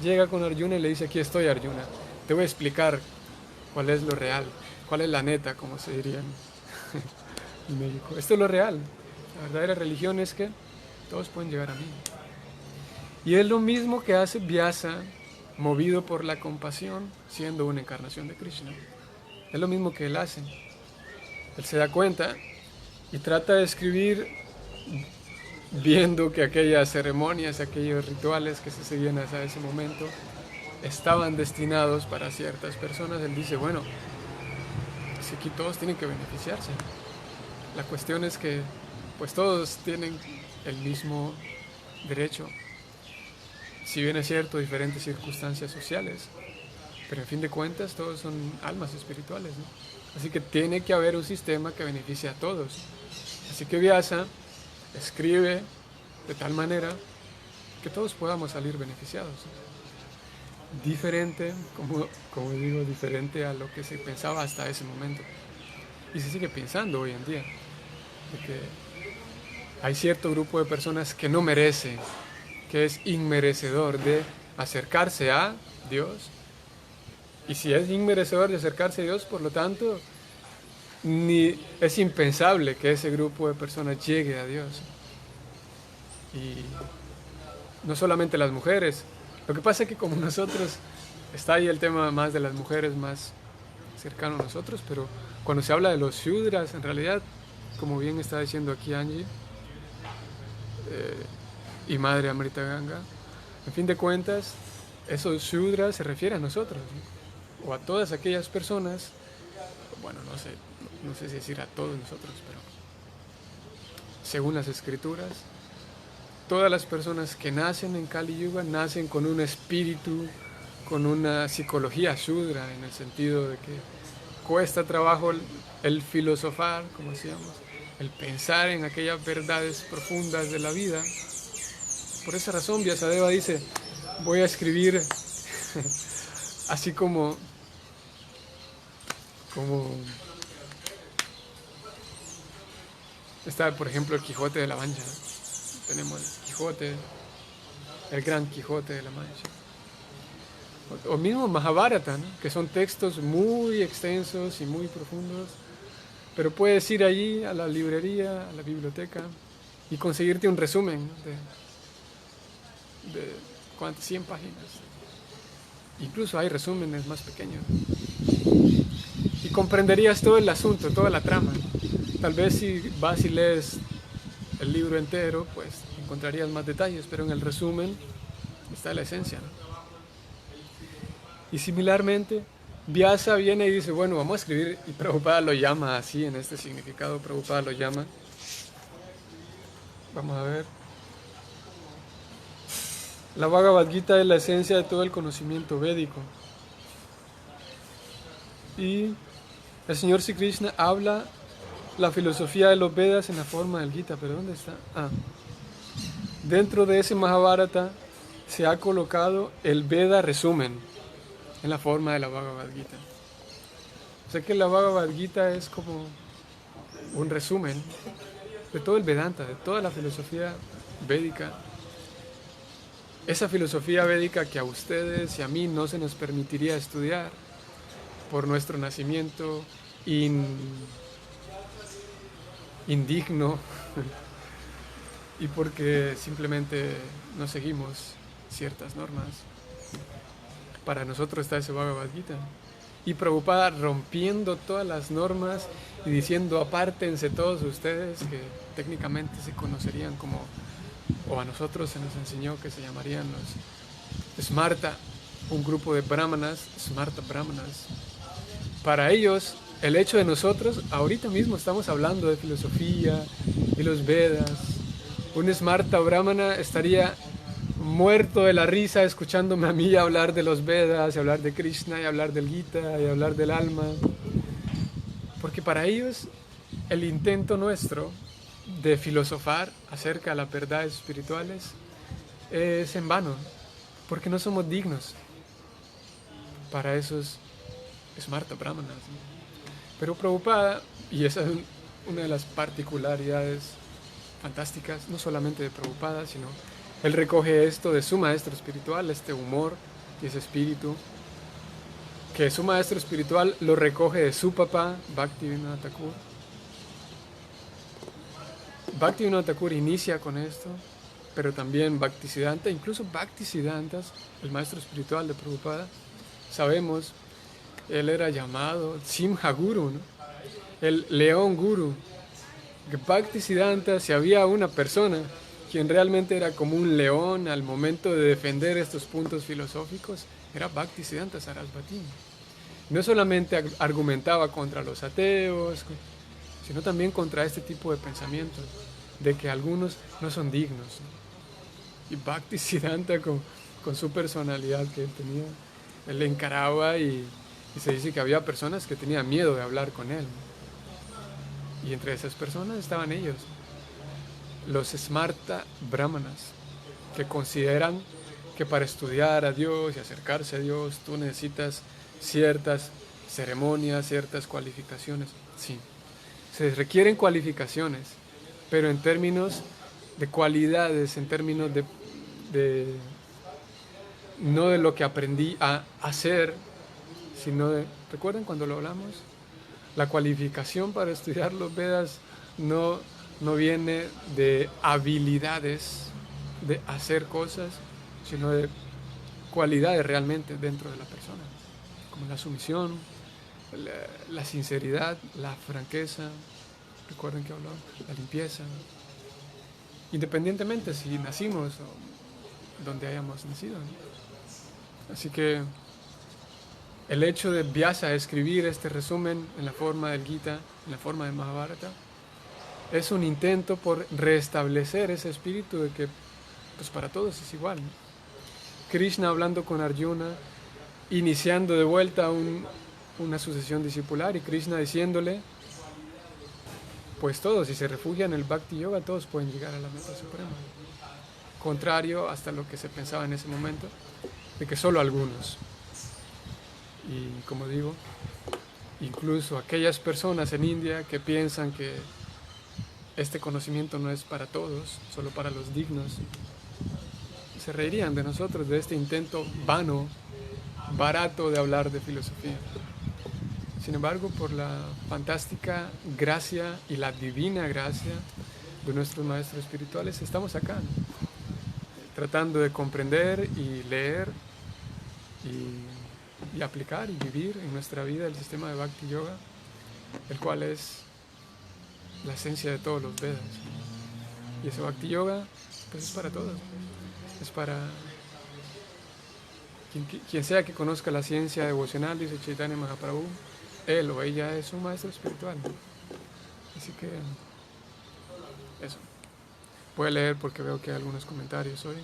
llega con Arjuna y le dice: aquí estoy, Arjuna, te voy a explicar cuál es lo real, cuál es la neta, como se diría en México. Esto es lo real. La verdadera religión es que todos pueden llegar a mí. Y es lo mismo que hace Vyasa, movido por la compasión, siendo una encarnación de Krishna. Es lo mismo que él hace. Él se da cuenta y trata de escribir viendo que aquellas ceremonias, aquellos rituales que se seguían hasta ese momento estaban destinados para ciertas personas, él dice, bueno, si aquí todos tienen que beneficiarse. La cuestión es que pues todos tienen el mismo derecho, si bien es cierto, diferentes circunstancias sociales, pero en fin de cuentas todos son almas espirituales, ¿no? Así que tiene que haber un sistema que beneficie a todos. Así que Vyasa escribe de tal manera que todos podamos salir beneficiados. Diferente, como digo, diferente a lo que se pensaba hasta ese momento. Y se sigue pensando hoy en día, de que hay cierto grupo de personas que no merece, que es inmerecedor de acercarse a Dios. Y si es inmerecedor de acercarse a Dios, por lo tanto, ni es impensable que ese grupo de personas llegue a Dios. Y no solamente las mujeres. Lo que pasa es que como nosotros, está ahí el tema más de las mujeres más cercano a nosotros, pero cuando se habla de los Shudras, en realidad, como bien está diciendo aquí Angie, y Madre Amrita Ganga, en fin de cuentas, esos Shudras se refieren a nosotros, ¿no? O a todas aquellas personas, bueno, no sé si decir a todos nosotros, pero según las escrituras, todas las personas que nacen en Kali Yuga nacen con un espíritu, con una psicología Shudra, en el sentido de que cuesta trabajo el filosofar, como decíamos, el pensar en aquellas verdades profundas de la vida. Por esa razón Vyasadeva dice, voy a escribir así como está, por ejemplo, el Quijote de la Mancha, ¿no? Tenemos el Quijote, el Gran Quijote de la Mancha. O mismo Mahabharata, ¿no? Que son textos muy extensos y muy profundos, pero puedes ir allí a la librería, a la biblioteca y conseguirte un resumen, ¿no? de ¿cuántas? 100 páginas. Incluso hay resúmenes más pequeños. Y comprenderías todo el asunto, toda la trama. Tal vez si vas y lees el libro entero, pues encontrarías más detalles, pero en el resumen está la esencia, ¿no? Y similarmente, Vyasa viene y dice, bueno, vamos a escribir, y Prabhupada lo llama así, en este significado, Prabhupada lo llama. Vamos a ver. La Bhagavad Gita es la esencia de todo el conocimiento védico. Y el Señor Sri Krishna habla la filosofía de los Vedas en la forma del Gita, pero ¿dónde está? Dentro de ese Mahabharata se ha colocado el Veda resumen en la forma de la Bhagavad Gita. O sea que la Bhagavad Gita es como un resumen de todo el Vedanta, de toda la filosofía védica. Esa filosofía védica que a ustedes y a mí no se nos permitiría estudiar por nuestro nacimiento indigno y porque simplemente no seguimos ciertas normas. Para nosotros está ese Bhagavad Gita. Y Prabhupada rompiendo todas las normas y diciendo, apártense todos ustedes, que técnicamente se conocerían como, o a nosotros se nos enseñó que se llamarían los Smarta, un grupo de brahmanas, Smarta Brahmanas. Para ellos, el hecho de nosotros, ahorita mismo estamos hablando de filosofía y los Vedas. Un Smarta Brahmana estaría muerto de la risa escuchándome a mí hablar de los Vedas, y hablar de Krishna, y hablar del Gita, y hablar del alma. Porque para ellos el intento nuestro de filosofar acerca de las verdades espirituales es en vano, porque no somos dignos para esos Smarta Brahmanas, ¿no? Pero Prabhupada, y esa es una de las particularidades fantásticas, no solamente de Prabhupada, sino él recoge esto de su maestro espiritual, este humor y ese espíritu, que su maestro espiritual lo recoge de su papá, Bhaktivinoda Thakur. Bhaktivinoda Thakur inicia con esto, pero también Bhaktisiddhanta, incluso Bhaktisiddhantas, el maestro espiritual de Prabhupada, sabemos, él era llamado Simha Guru, ¿no? El león guru. Bhaktisiddhanta, si había una persona quien realmente era como un león al momento de defender estos puntos filosóficos, era Bhaktisiddhanta Sarasvati. No solamente argumentaba contra los ateos, sino también contra este tipo de pensamientos, de que algunos no son dignos, ¿no? Y Bhaktisiddhanta con su personalidad que él tenía, él le encaraba y se dice que había personas que tenían miedo de hablar con él, ¿no? Y entre esas personas estaban ellos, los Smarta Brahmanas, que consideran que para estudiar a Dios y acercarse a Dios tú necesitas ciertas ceremonias, ciertas cualificaciones. Sí, se requieren cualificaciones, pero en términos de cualidades, en términos de no de lo que aprendí a hacer, sino de, ¿recuerdan cuando lo hablamos? La cualificación para estudiar los Vedas no viene de habilidades de hacer cosas, sino de cualidades realmente dentro de la persona, como la sumisión, la sinceridad, la franqueza, recuerden que habló, la limpieza, independientemente si nacimos o donde hayamos nacido, ¿no? Así que el hecho de Vyasa escribir este resumen en la forma del Gita, en la forma de Mahabharata, es un intento por restablecer ese espíritu de que pues para todos es igual, ¿no? Krishna hablando con Arjuna, iniciando de vuelta una sucesión discipular, y Krishna diciéndole, pues todos, si se refugian en el Bhakti Yoga, todos pueden llegar a la meta suprema. Contrario hasta lo que se pensaba en ese momento, de que solo algunos. Y como digo, incluso aquellas personas en India que piensan que este conocimiento no es para todos, solo para los dignos, se reirían de nosotros, de este intento vano, barato de hablar de filosofía. Sin embargo, por la fantástica gracia y la divina gracia de nuestros maestros espirituales, estamos acá, ¿no? Tratando de comprender y leer y aplicar y vivir en nuestra vida el sistema de Bhakti Yoga, el cual es la esencia de todos los Vedas. Y ese Bhakti Yoga pues es para todos, es para quien sea que conozca la ciencia devocional, dice Chaitanya Mahaprabhu, él o ella es un maestro espiritual. Así que eso. Voy a leer porque veo que hay algunos comentarios hoy.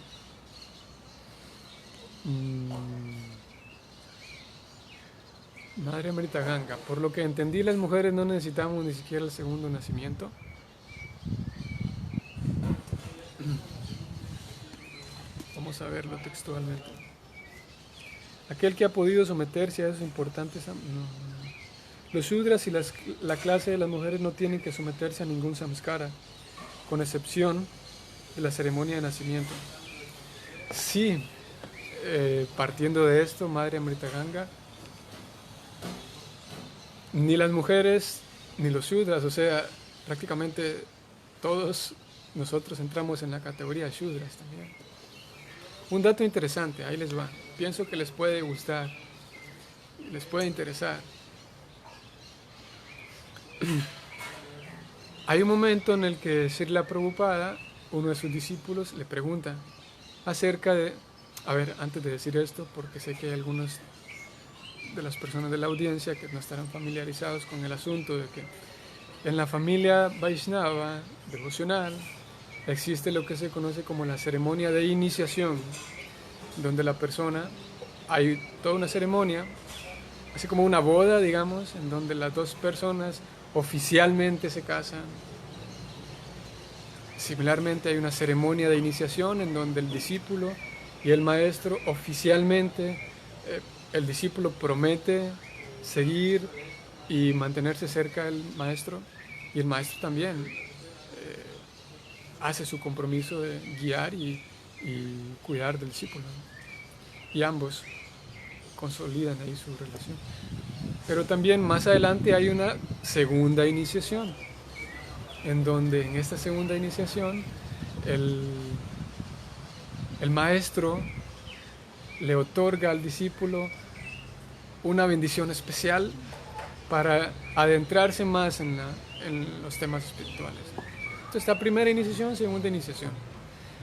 Madre Amrita Ganga, por lo que entendí, las mujeres no necesitamos ni siquiera el segundo nacimiento. Vamos a verlo textualmente. Aquel que ha podido someterse a esos importantes... No. Los Shudras y la clase de las mujeres no tienen que someterse a ningún samskara, con excepción de la ceremonia de nacimiento. Sí, partiendo de esto, Madre Amrita Ganga, ni las mujeres ni los Shudras, o sea, prácticamente todos nosotros entramos en la categoría de Shudras también. Un dato interesante, ahí les va. Pienso que les puede gustar, les puede interesar. Hay un momento en el que Srila Prabhupada, uno de sus discípulos, le pregunta acerca de... A ver, antes de decir esto, porque sé que hay algunos de las personas de la audiencia que no estarán familiarizados con el asunto de que en la familia Vaishnava devocional existe lo que se conoce como la ceremonia de iniciación, donde la persona, hay toda una ceremonia, así como una boda, digamos, en donde las dos personas oficialmente se casan. Similarmente hay una ceremonia de iniciación en donde el discípulo y el maestro oficialmente, el discípulo promete seguir y mantenerse cerca del maestro, y el maestro también hace su compromiso de guiar y cuidar del discípulo, ¿no? Y ambos consolidan ahí su relación. Pero también más adelante hay una segunda iniciación, en donde en esta segunda iniciación el maestro le otorga al discípulo una bendición especial para adentrarse más en los temas espirituales. Entonces, esta primera iniciación, segunda iniciación.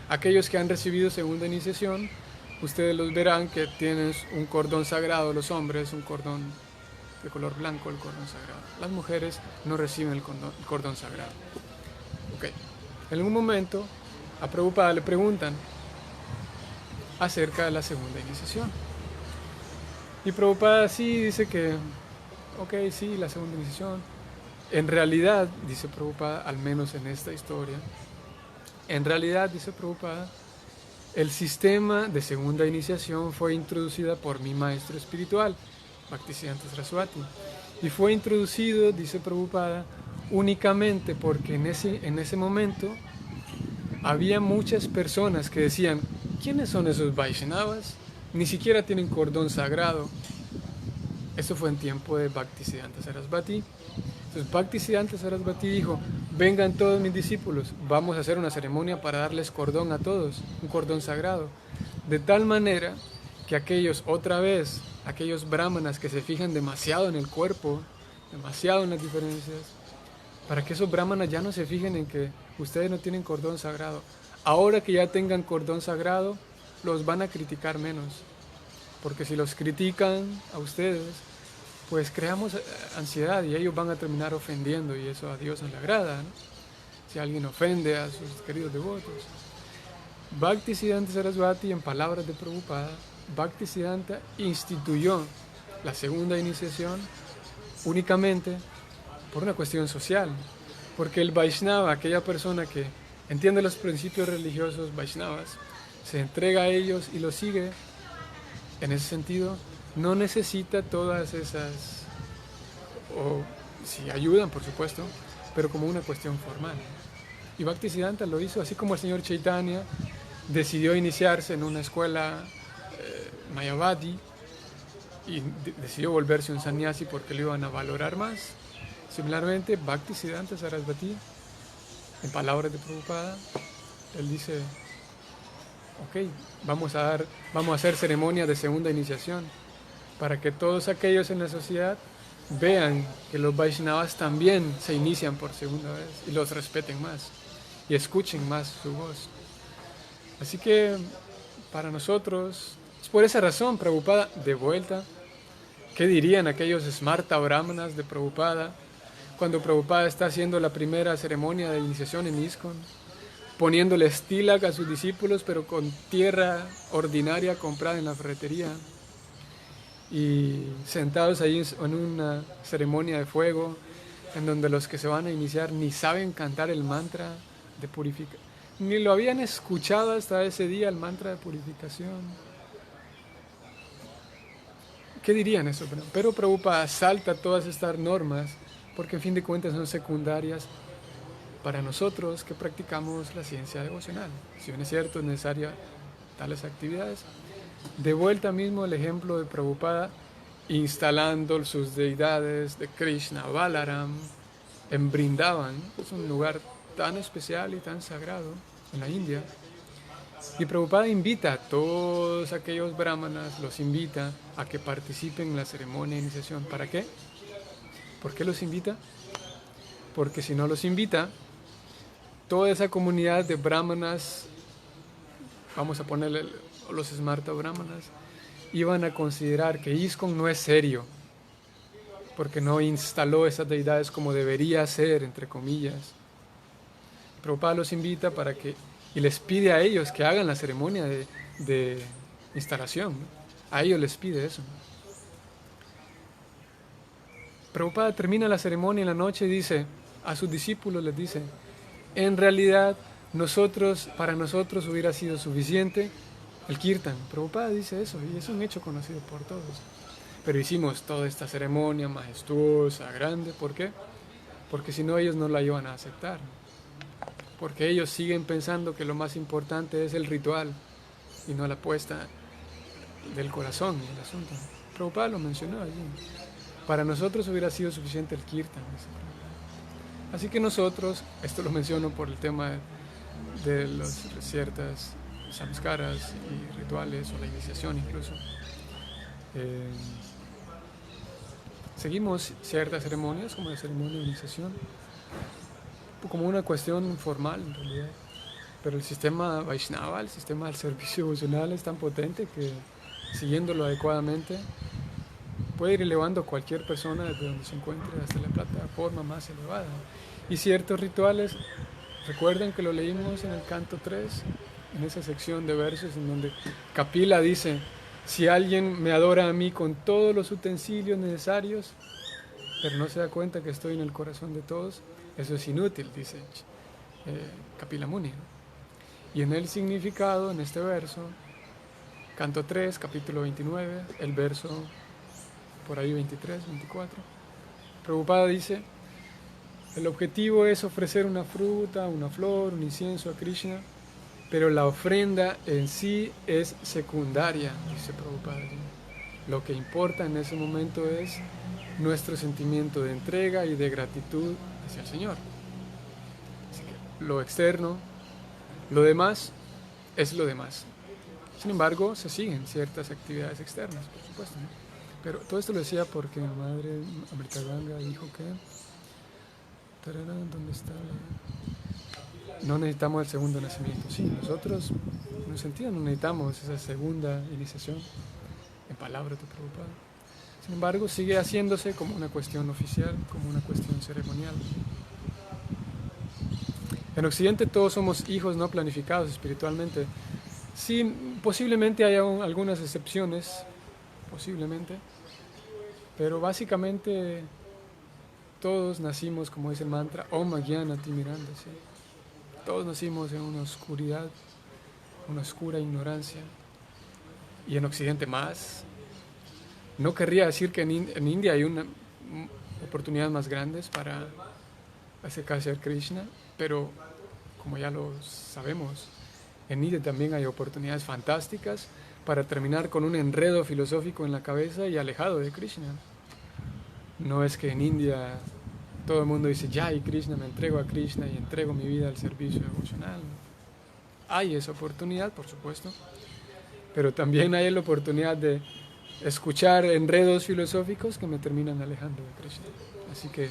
Aquellos que han recibido segunda iniciación ustedes los verán que tienen un cordón sagrado, los hombres, un cordón de color blanco, el cordón sagrado. Las mujeres no reciben el cordón sagrado. Okay. En un momento, a Prabhupada le preguntan acerca de la segunda iniciación. Y Prabhupada sí dice que, ok, sí, la segunda iniciación. En realidad, dice Prabhupada, al menos en esta historia, en realidad, dice Prabhupada, el sistema de segunda iniciación fue introducida por mi maestro espiritual, Bhaktisiddhanta Saraswati. Y fue introducido, dice Prabhupada, únicamente porque en ese momento había muchas personas que decían, ¿quiénes son esos Vaishnavas? Ni siquiera tienen cordón sagrado. Eso fue en tiempo de Bhaktisiddhanta Saraswati. Entonces Bhaktisiddhanta Saraswati dijo, vengan todos mis discípulos, vamos a hacer una ceremonia para darles cordón a todos, un cordón sagrado. De tal manera que aquellos brahmanas que se fijan demasiado en el cuerpo, demasiado en las diferencias, para que esos brahmanas ya no se fijen en que ustedes no tienen cordón sagrado. Ahora que ya tengan cordón sagrado, los van a criticar menos. Porque si los critican a ustedes, pues creamos ansiedad y ellos van a terminar ofendiendo y eso a Dios no le agrada, ¿no? Si alguien ofende a sus queridos devotos. Bhaktisiddhanta Saraswati, en palabras de Prabhupada, Bhaktisiddhanta instituyó la segunda iniciación únicamente por una cuestión social, porque el Vaishnava, aquella persona que entiende los principios religiosos Vaishnavas, se entrega a ellos y los sigue, en ese sentido, no necesita todas esas, o si ayudan por supuesto, pero como una cuestión formal. Y Bhaktisiddhanta lo hizo, así como el señor Chaitanya decidió iniciarse en una escuela Mayavadi y decidió volverse un sannyasi porque lo iban a valorar más. Similarmente, Bhaktisiddhanta Saraswati, en palabras de Prabhupada, él dice, ok, vamos a hacer ceremonia de segunda iniciación para que todos aquellos en la sociedad vean que los Vaishnavas también se inician por segunda vez y los respeten más y escuchen más su voz. Así que para nosotros, es por esa razón Prabhupada, de vuelta, ¿qué dirían aquellos Smarta Brahmanas de Prabhupada cuando Prabhupada está haciendo la primera ceremonia de iniciación en ISKCON? Poniéndole tilak a sus discípulos, pero con tierra ordinaria comprada en la ferretería. Y sentados ahí en una ceremonia de fuego, en donde los que se van a iniciar ni saben cantar el mantra de purificación, ni lo habían escuchado hasta ese día, el mantra de purificación. ¿Qué dirían eso? Pero Prabhupada salta todas estas normas, porque en fin de cuentas son secundarias para nosotros que practicamos la ciencia devocional. Si bien es cierto, es necesaria tales actividades. De vuelta mismo el ejemplo de Prabhupada instalando sus deidades de Krishna, Balaram, en Vrindavan. Es un lugar tan especial y tan sagrado en la India. Y Prabhupada invita a todos aquellos brahmanas, los invita a que participen en la ceremonia de iniciación. ¿Para qué? ¿Por qué los invita? Porque si no los invita, toda esa comunidad de brahmanas, vamos a ponerle los Smarta Brahmanas, iban a considerar que ISKCON no es serio, porque no instaló esas deidades como debería ser, entre comillas. Prabhupada los invita para que, y les pide a ellos que hagan la ceremonia de instalación, ¿no? A ellos les pide eso. Prabhupada termina la ceremonia en la noche y dice, a sus discípulos les dice, en realidad para nosotros hubiera sido suficiente el kirtan. Prabhupada dice eso y es un hecho conocido por todos. Pero hicimos toda esta ceremonia majestuosa, grande. ¿Por qué? Porque si no ellos no la iban a aceptar. Porque ellos siguen pensando que lo más importante es el ritual y no la puesta del corazón en el asunto. Prabhupada lo mencionó allí. Para nosotros hubiera sido suficiente el kirtan. Así que nosotros, esto lo menciono por el tema de las ciertas samskaras y rituales o la iniciación incluso, seguimos ciertas ceremonias como la ceremonia de iniciación como una cuestión formal en realidad, Pero el sistema Vaishnava, el sistema del servicio devocional es tan potente que siguiéndolo adecuadamente puede ir elevando a cualquier persona desde donde se encuentre hasta la plataforma más elevada. Y ciertos rituales, recuerden que lo leímos en el canto 3, en esa sección de versos en donde Kapila dice: si alguien me adora a mí con todos los utensilios necesarios, pero no se da cuenta que estoy en el corazón de todos, eso es inútil, dice Kapila Muni. Y en el significado, en este verso, canto 3, capítulo 29, el verso por ahí 23, 24, Prabhupada dice: el objetivo es ofrecer una fruta, una flor, un incienso a Krishna, pero la ofrenda en sí es secundaria, dice Prabhupada. Lo que importa en ese momento es nuestro sentimiento de entrega y de gratitud hacia el Señor. Así que lo externo, lo demás, es lo demás. Sin embargo, se siguen ciertas actividades externas, por supuesto, ¿no? Pero todo esto lo decía porque mi madre, Amrita Ganga, dijo que ¿dónde está? No necesitamos el segundo nacimiento. Sí, nosotros, en un sentido, no necesitamos esa segunda iniciación en palabras de Prabhupada. Sin embargo, sigue haciéndose como una cuestión oficial, como una cuestión ceremonial. En Occidente todos somos hijos no planificados espiritualmente. Sí, posiblemente haya algunas excepciones, posiblemente, pero básicamente todos nacimos, como dice el mantra, Om Jnana Timiranda, ¿sí? Todos nacimos en una oscuridad, una oscura ignorancia, y en Occidente más. No querría decir que en India hay una oportunidad más grandes para acercarse a Krishna, pero como ya lo sabemos, en India también hay oportunidades fantásticas para terminar con un enredo filosófico en la cabeza y alejado de Krishna. No es que en India todo el mundo dice: Jai Krishna, me entrego a Krishna y entrego mi vida al servicio devocional. Hay esa oportunidad, por supuesto, pero también hay la oportunidad de escuchar enredos filosóficos que me terminan alejando de Krishna. Así que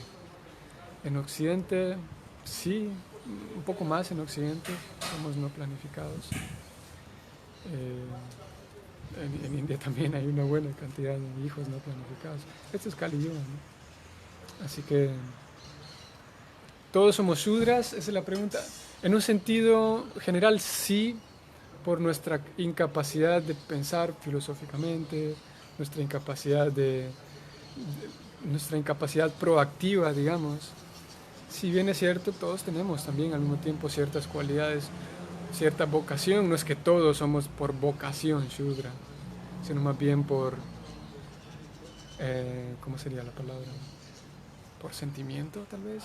en Occidente, sí, un poco más en Occidente, somos no planificados. En India también hay una buena cantidad de hijos no planificados. Esto es Kali Yuga, ¿no? Así que todos somos Shudras, esa es la pregunta. En un sentido general, sí, por nuestra incapacidad de pensar filosóficamente, nuestra incapacidad nuestra incapacidad proactiva, digamos. Si bien es cierto, todos tenemos también al mismo tiempo ciertas cualidades, cierta vocación. No es que todos somos por vocación Shudra, sino más bien por, ¿cómo sería la palabra? Por sentimiento, tal vez,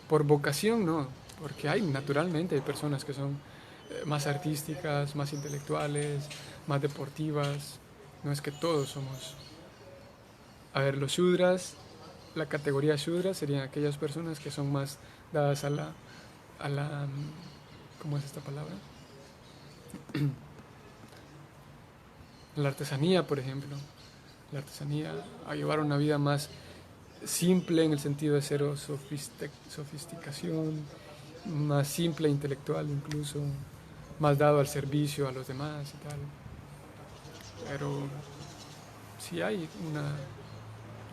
por vocación, no, porque naturalmente hay personas que son más artísticas, más intelectuales, más deportivas. No es que todos somos. A ver, los Shudras, la categoría Shudra serían aquellas personas que son más dadas a la ¿cómo es esta palabra? La artesanía, por ejemplo. La artesanía, a llevar una vida más simple en el sentido de cero sofisticación, más simple intelectual incluso, más dado al servicio a los demás y tal. Pero sí hay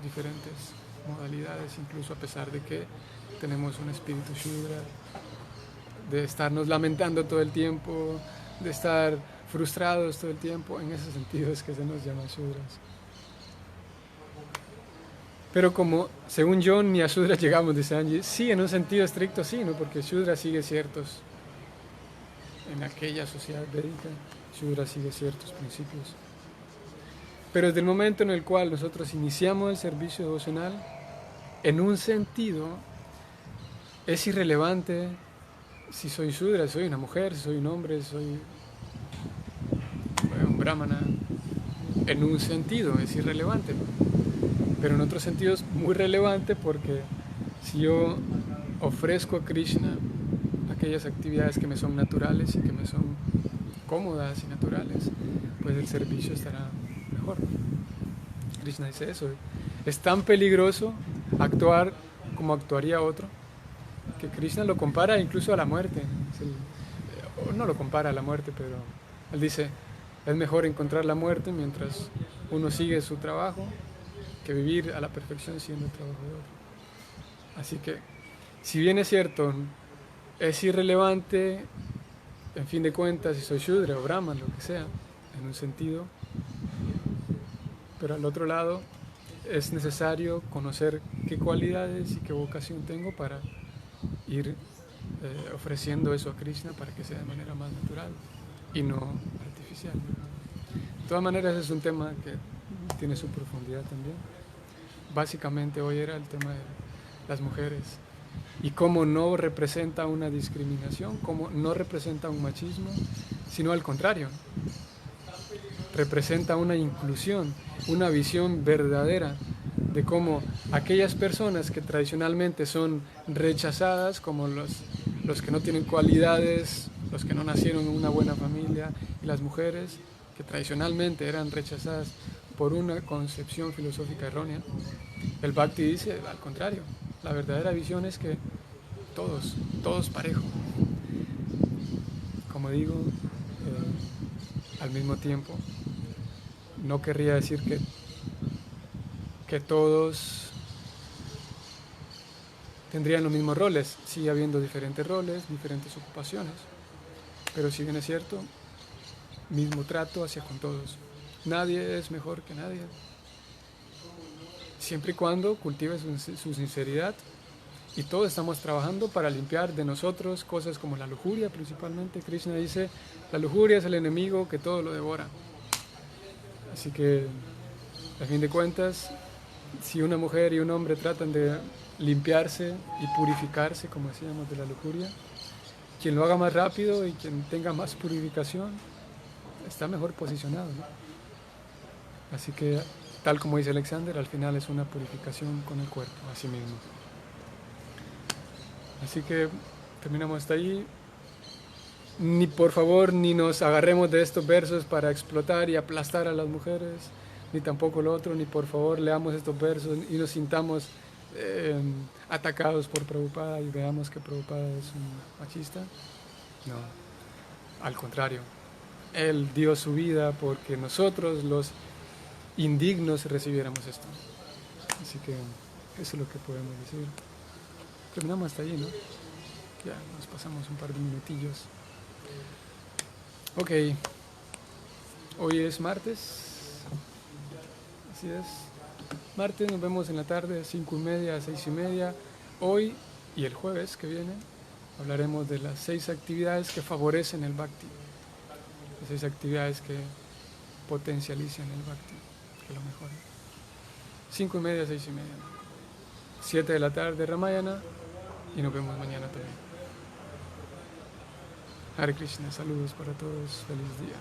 diferentes modalidades, incluso a pesar de que tenemos un espíritu Shudra, de estarnos lamentando todo el tiempo, de estar frustrados todo el tiempo. En ese sentido es que se nos llama Shudras. Pero como, según yo, ni a Shudra llegamos, dice Angie, sí, en un sentido estricto sí, ¿no? Porque Shudra sigue ciertos, en aquella sociedad védica, Shudra sigue ciertos principios. Pero desde el momento en el cual nosotros iniciamos el servicio devocional, en un sentido, es irrelevante si soy Shudra, si soy una mujer, si soy un hombre, si soy un brahmana. En un sentido es irrelevante, pero en otro sentido es muy relevante, porque si yo ofrezco a Krishna aquellas actividades que me son naturales y que me son cómodas y naturales, pues el servicio estará mejor. Krishna dice eso: es tan peligroso actuar como actuaría otro, que Krishna lo compara incluso a la muerte. o no lo compara a la muerte, pero él dice, es mejor encontrar la muerte mientras uno sigue su trabajo que vivir a la perfección siendo el trabajo de otro. Así que, si bien es cierto, es irrelevante, en fin de cuentas, si soy Shudra o Brahman, lo que sea, en un sentido, pero al otro lado es necesario conocer qué cualidades y qué vocación tengo para ir ofreciendo eso a Krishna para que sea de manera más natural y no artificial. De todas maneras es un tema que tiene su profundidad también. Básicamente hoy era el tema de las mujeres y cómo no representa una discriminación, cómo no representa un machismo, sino al contrario, representa una inclusión, una visión verdadera de cómo aquellas personas que tradicionalmente son rechazadas, como los que no tienen cualidades, los que no nacieron en una buena familia, y las mujeres que tradicionalmente eran rechazadas por una concepción filosófica errónea, el Bhakti dice al contrario, la verdadera visión es que todos parejo. Como digo, al mismo tiempo, no querría decir que todos tendrían los mismos roles, sigue habiendo diferentes roles, diferentes ocupaciones, pero si bien es cierto, mismo trato hacia con todos. Nadie es mejor que nadie, siempre y cuando cultive su sinceridad, y todos estamos trabajando para limpiar de nosotros cosas como la lujuria principalmente. Krishna dice, la lujuria es el enemigo que todo lo devora. Así que, a fin de cuentas, si una mujer y un hombre tratan de limpiarse y purificarse, como decíamos, de la lujuria, quien lo haga más rápido y quien tenga más purificación está mejor posicionado, ¿no? Así que, tal como dice Alexander, al final es una purificación con el cuerpo, a sí mismo. Así que terminamos hasta ahí. Ni por favor, ni nos agarremos de estos versos para explotar y aplastar a las mujeres, ni tampoco lo otro, ni por favor leamos estos versos y nos sintamos atacados por Prabhupada y veamos que Prabhupada es un machista. No, al contrario, él dio su vida porque nosotros los indignos recibiéramos esto. Así que eso es lo que podemos decir. Terminamos hasta ahí, ¿no? Ya nos pasamos un par de minutillos. Ok, hoy es martes, así es. Martes nos vemos en la tarde, 5:30 a 6:30. Hoy y el jueves que viene hablaremos de las 6 actividades que favorecen el Bhakti. Las 6 actividades que potencializan el Bhakti, que lo mejoran. 5:30 a 6:30. 7 de la tarde Ramayana y nos vemos mañana también. Hare Krishna, saludos para todos, feliz día.